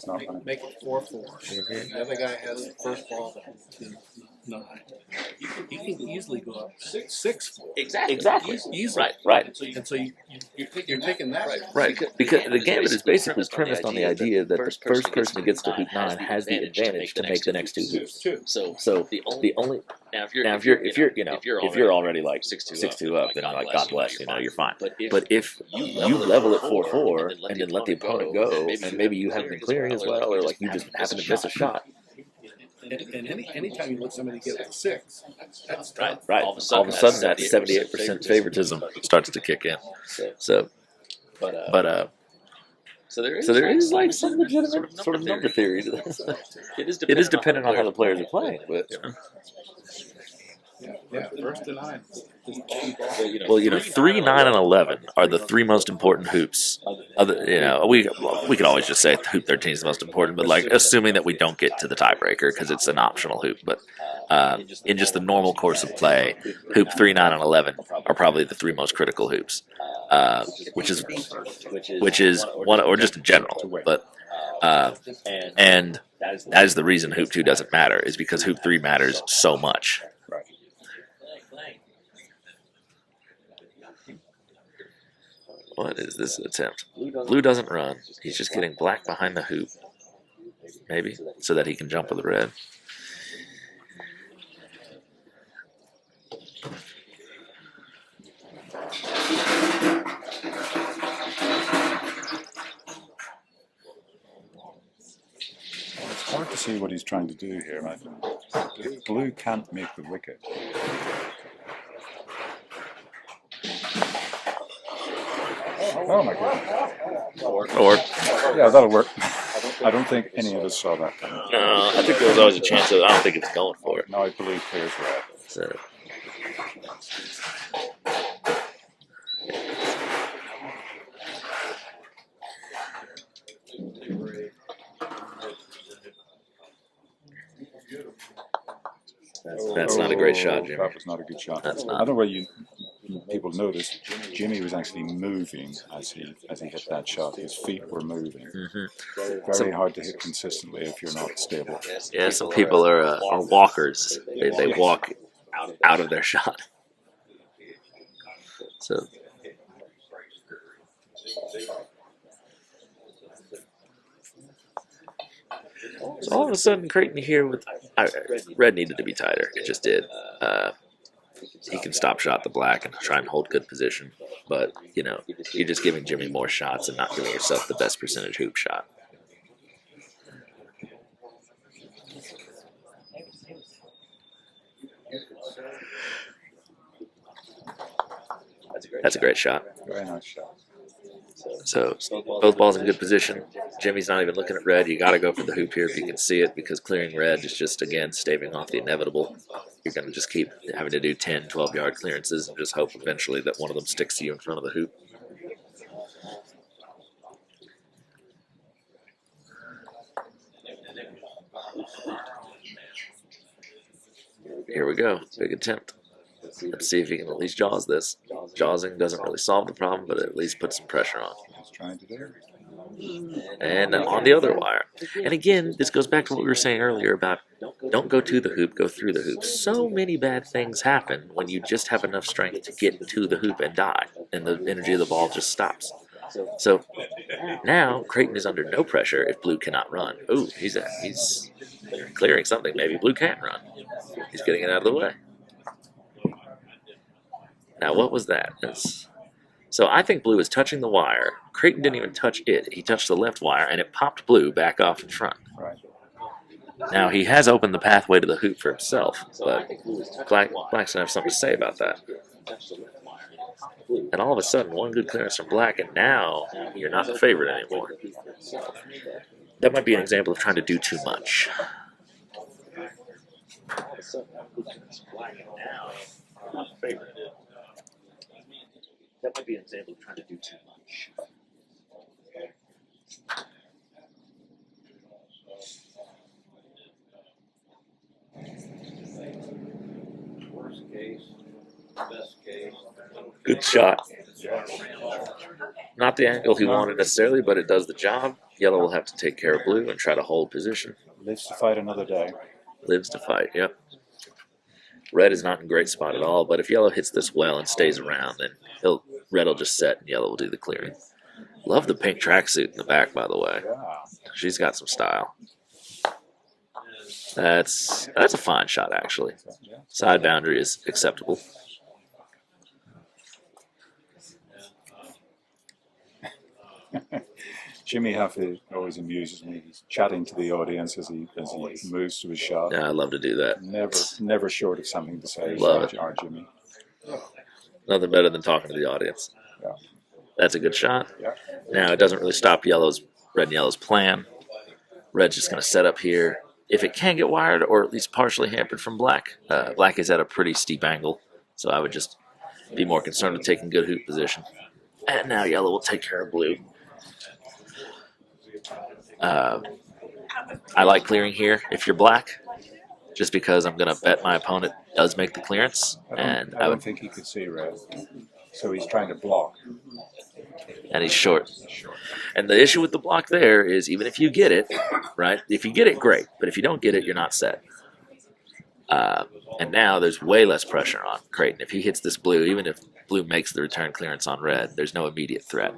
not fine. Make it 4-4. The other guy has the first ball to 9. You can easily go up 6-4. Exactly. Easily. Right. And so you're taking that. Right, because the gambit is basically premised on the idea that the first person who gets to hoop 9 has the advantage to make the next 2 hoops. So the only if you're already like 6-2 up, then like God bless, you're fine. But if you level at 4-4 and then let the opponent go, and maybe you haven't been clearing as well, or like you just happen to miss a shot. And anytime you let somebody get a 6, that's tough. Right. All of a sudden, that 78% favoritism starts to kick in. So there is like some legitimate sort of number theory to this. It is dependent on how the players are playing, but. Yeah, first to 9. Well, 3, 9, and 11 are the 3 most important hoops. We could always just say hoop 13 is the most important, but like assuming that we don't get to the tiebreaker because it's an optional hoop. But in just the normal course of play, hoop 3, 9, and 11 are probably the 3 most critical hoops, which is one, or just in general. But And that is the reason Hoop 2 doesn't matter, is because Hoop 3 matters so much. Right. What is this attempt? Blue doesn't run. He's just getting black behind the hoop. Maybe, so that he can jump with the red. It's hard to see what he's trying to do here. If blue can't make the wicket. Oh my goodness. Or, Yeah, that'll work. I don't think any of us saw that coming. no, I think there was always a chance of, I don't think it's going for it. Now I believe clears red. So, that's not a great shot, Jimmy. That was not a good shot. That's not. I don't know whether people noticed, Jimmy was actually moving as he hit that shot. His feet were moving. Very hard to hit consistently if you're not stable. Yeah, some people are walkers. They walk out of their shot. So all of a sudden, Creighton here with red needed to be tighter. It just did. He can stop shot the black and try and hold good position, but you're just giving Jimmy more shots and not giving yourself the best percentage hoop shot. That's a great shot. Very nice shot. So both balls in good position. Jimmy's not even looking at red. You got to go for the hoop here if you can see it, because clearing red is just, again, staving off the inevitable. You're going to just keep having to do 10, 12-yard clearances and just hope eventually that one of them sticks to you in front of the hoop. Here we go. Big attempt. Let's see if he can at least jaws this. Jawsing doesn't really solve the problem, but it at least puts some pressure on. He's trying to do. And on the other wire. And again, this goes back to what we were saying earlier about don't go to the hoop, go through the hoop. So many bad things happen when you just have enough strength to get to the hoop and die, and the energy of the ball just stops. So now Creighton is under no pressure if blue cannot run. Ooh, he's clearing something. Maybe blue can't run. He's getting it out of the way. Now, what was that? So I think blue is touching the wire. Creighton didn't even touch it. He touched the left wire, and it popped blue back off in front. Right. Now, he has opened the pathway to the hoop for himself, but Black's going to have something to say about that. And all of a sudden, one good clearance from Black, and now you're not the favorite anymore. That might be an example of trying to do too much. That might be an example of trying to do too much. Worst case, best case. Good shot. Not the angle he wanted necessarily, but it does the job. Yellow will have to take care of blue and try to hold position. Lives to fight another day. Lives to fight, yep. Red is not in a great spot at all, but if yellow hits this well and stays around, then red will just set and yellow will do the clearing. Love the pink tracksuit in the back, by the way. Yeah. She's got some style. That's a fine shot, actually. Side boundary is acceptable. Jimmy Huff always amuses me. He's chatting to the audience as he moves to his shot. Yeah, I love to do that. Never short of something to say. Love it. Our Jimmy. Nothing better than talking to the audience. Yeah. That's a good shot. Yeah. Now, it doesn't really stop red and yellow's plan. Red's just going to set up here. If it can get wired, or at least partially hampered from black, black is at a pretty steep angle, so I would just be more concerned with taking good hoop position. And now yellow will take care of blue. I like clearing here if you're black, just because I'm going to bet my opponent does make the clearance. I don't think he could see red, so he's trying to block. And he's short. And the issue with the block there is even if you get it, right? If you get it, great. But if you don't get it, you're not set. And now there's way less pressure on Creighton. If he hits this blue, even if blue makes the return clearance on red, there's no immediate threat.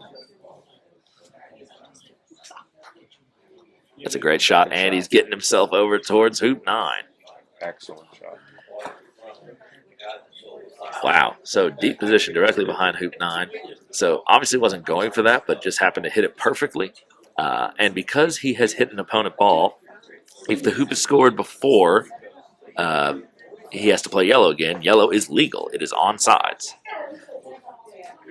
It's a great shot, and he's getting himself over towards hoop 9. Excellent shot. Wow. So deep position directly behind hoop 9. So obviously wasn't going for that, but just happened to hit it perfectly. And because he has hit an opponent ball, if the hoop is scored before he has to play yellow again, yellow is legal. It is onside.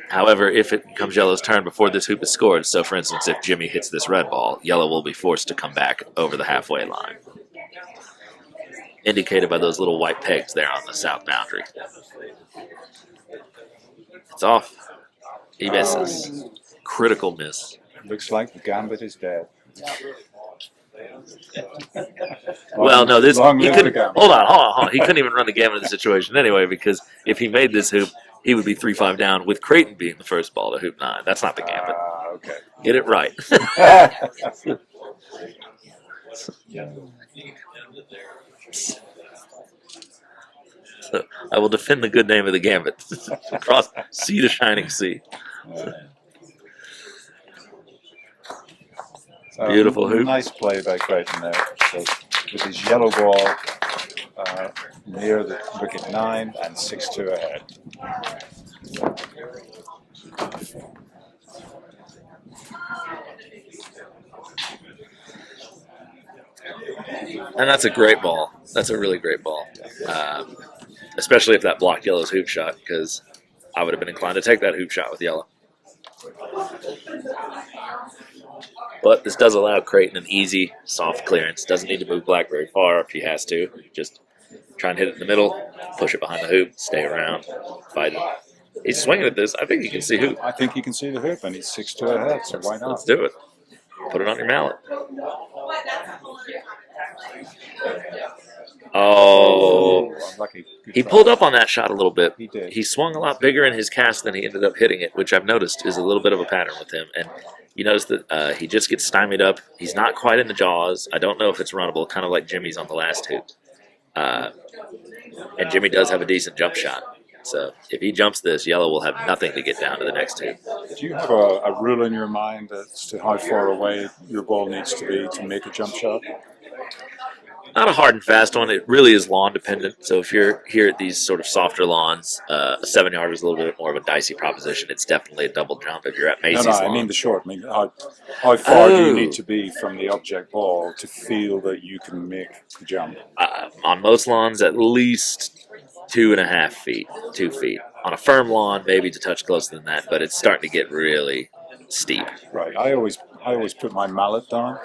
However, if it becomes yellow's turn before this hoop is scored, so for instance, if Jimmy hits this red ball, yellow will be forced to come back over the halfway line. Indicated by those little white pegs there on the south boundary. It's off. He misses. Critical miss. Looks like the gambit is dead. Well, no, this Long he live couldn't. the gambit. Hold on. He couldn't even run the gamut of the situation anyway, because if he made this hoop, he would be 3-5 down with Creighton being the first ball to hoop 9. That's not the gambit. Okay. Get it right. So I will defend the good name of the gambit across sea to shining sea. Beautiful hoop. Nice play by Creighton there. So with his yellow ball near the wicket 9 and 6-2 ahead. And that's a great ball. That's a really great ball. Especially if that blocked yellow's hoop shot, because I would have been inclined to take that hoop shot with yellow. But this does allow Creighton an easy, soft clearance. Doesn't need to move black very far if he has to. Just try and hit it in the middle, push it behind the hoop, stay around, fight it. He's swinging at this. I think he can see hoop. I think he can see the hoop, and he's 6-2 ahead, so why not? Let's do it. Put it on your mallet. Oh, Unlucky. Good he try. pulled up on that shot a little bit. He did. He swung a lot bigger in his cast than he ended up hitting it, which I've noticed is a little bit of a pattern with him. And you notice that he just gets stymied up. He's not quite in the jaws. I don't know if it's runnable, kind of like Jimmy's on the last hoop. And Jimmy does have a decent jump shot. So if he jumps this, yellow will have nothing to get down to the next hoop. Do you have a rule in your mind as to how far away your ball needs to be to make a jump shot? Not a hard and fast one. It really is lawn dependent. So if you're here at these sort of softer lawns, a 7-yarder is a little bit more of a dicey proposition. It's definitely a double jump. If you're at Macy's No, lawn. I mean the short. I mean, how far do you need to be from the object ball to feel that you can make the jump? On most lawns, at least 2.5 feet, 2 feet. On a firm lawn, maybe to touch closer than that, but it's starting to get really steep. Right. I always put my mallet down,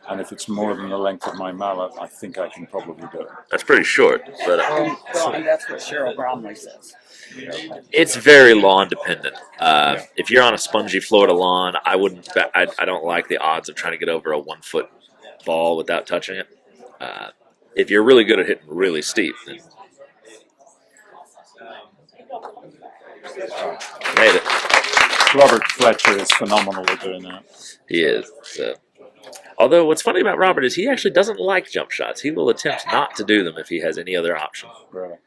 and if it's more than the length of my mallet, I think I can probably do it. That's pretty short, but Well, and that's what Cheryl Bromley says. it's very lawn dependent. If you're on a spongy Florida lawn, I wouldn't. I don't like the odds of trying to get over a 1 foot ball without touching it. If you're really good at hitting really steep, then made it. Robert Fletcher is phenomenal at doing that. He is. So. Although what's funny about Robert is he actually doesn't like jump shots. He will attempt not to do them if he has any other option. Really.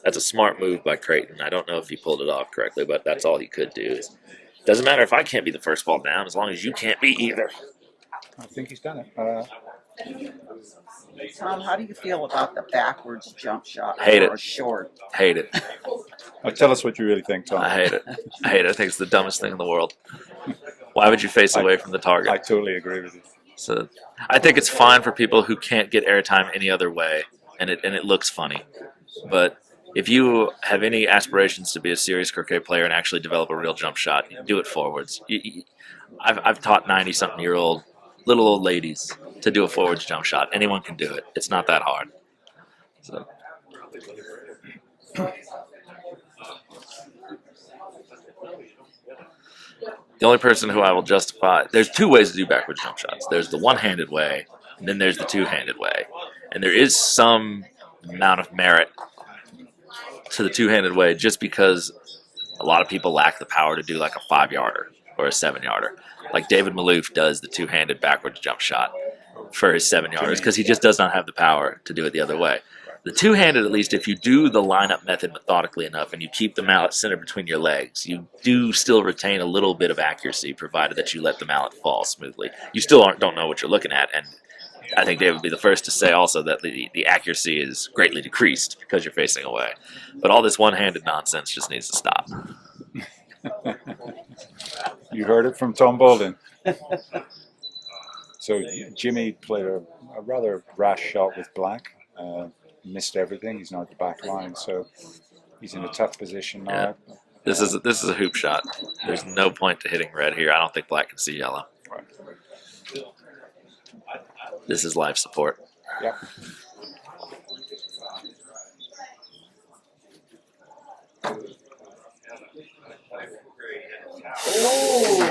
That's a smart move by Creighton. I don't know if he pulled it off correctly, but that's all he could do. Doesn't matter if I can't be the first ball down, as long as you can't be either. I think he's done it. Tom, how do you feel about the backwards jump shot Hate or it. short? Hate it. Tell us what you really think, Tom. I hate it. I hate it. I think it's the dumbest thing in the world. Why would you face away from the target? I totally agree with you. So I think it's fine for people who can't get airtime any other way, and it looks funny. But if you have any aspirations to be a serious croquet player and actually develop a real jump shot, do it forwards. I've taught 90-something-year-old little old ladies to do a forwards jump shot. Anyone can do it. It's not that hard. So. The only person who I will justify, there's two ways to do backwards jump shots. There's the one-handed way, and then there's the two-handed way. And there is some amount of merit to the two-handed way just because A lot of people lack the power to do like a 5-yarder or a 7-yarder. Like David Malouf does the two-handed backwards jump shot for his 7-yarders because he just does not have the power to do it the other way. The two-handed, at least, if you do the lineup method methodically enough and you keep the mallet centered between your legs, you do still retain a little bit of accuracy, provided that you let the mallet fall smoothly. You still don't know what you're looking at, and I think Dave would be the first to say also that the accuracy is greatly decreased because you're facing away. But all this one-handed nonsense just needs to stop. You heard it from Tom Bolden. So Jimmy played a rather rash shot with black. Missed everything. He's not at the back line, so he's in a tough position now. Yeah. This is a hoop shot. There's no point to hitting red here. I don't think black can see yellow. Right. This is life support. Yep.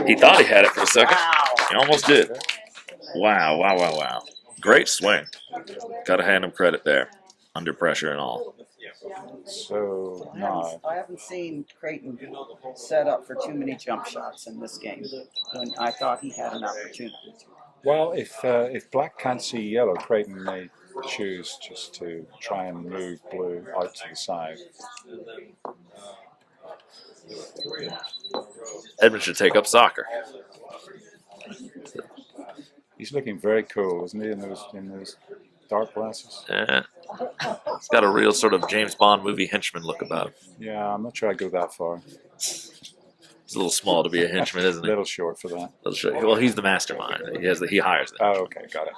He thought he had it for a second. He almost did. Wow, wow, wow, wow. Great swing. Got to hand him credit there. Under pressure and all. So now I haven't seen Creighton set up for too many jump shots in this game when I thought he had an opportunity. well, if black can't see yellow, Creighton may choose just to try and move blue out to the side. Edmund should take up soccer. He's looking very cool, isn't he, in those dark glasses? Yeah. He's got a real sort of James Bond movie henchman look about him. Yeah, I'm not sure I'd go that far. He's a little small to be a henchman, A isn't he? little short for that. Well, he's the mastermind. He hires them. Oh, okay, got it.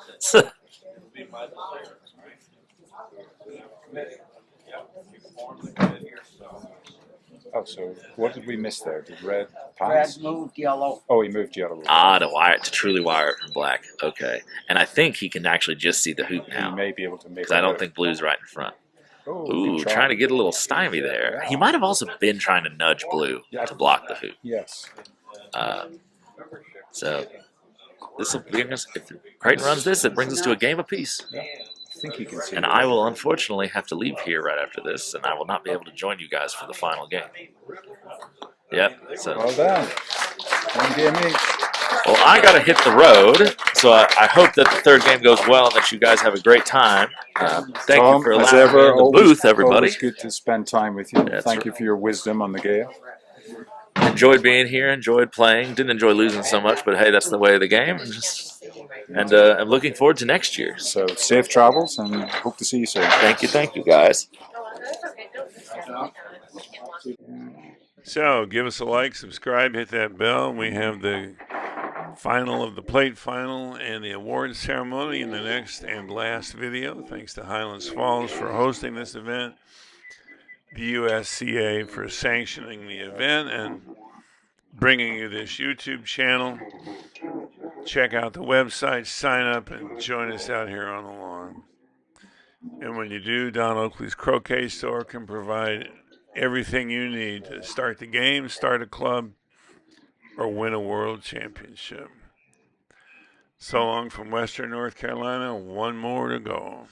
Oh, so what did we miss there? Did red pass? Red moved yellow. Oh, he moved yellow. To truly wire it from black. Okay. And I think he can actually just see the hoop He now. may be able to make Because I don't think blue's right in front. Oh, Ooh, good try. trying to get a little stymie there. He might have also been trying to nudge blue to block the hoop. Yes. So this will bring us, if Creighton runs this, it brings us to a game apiece. I think he can see. And I will unfortunately have to leave here right after this, and I will not be able to join you guys for the final game. Yep. So, Well done. One game each. well, I got to hit the road, so I hope that the third game goes well and that you guys have a great time. Thank Tom, you for as allowing me ever, in the always, booth, everybody. Always good to spend time with you. That's Thank right. you for your wisdom on the game. Enjoyed being here, enjoyed playing. Didn't enjoy losing so much, but hey, that's the way of the game. And I'm looking forward to next year. So safe travels, and hope to see you soon. Thank you, guys. So give us a like, subscribe, hit that bell. We have the final of the plate final and the award ceremony in the next and last video. Thanks to Highlands Falls for hosting this event, the USCA for sanctioning the event and bringing you this YouTube channel. Check out the website, sign up, and join us out here on the lawn. And when you do, Don Oakley's Croquet store can provide everything you need to start the game, start a club, or win a world championship. So long from Western North Carolina, one more to go.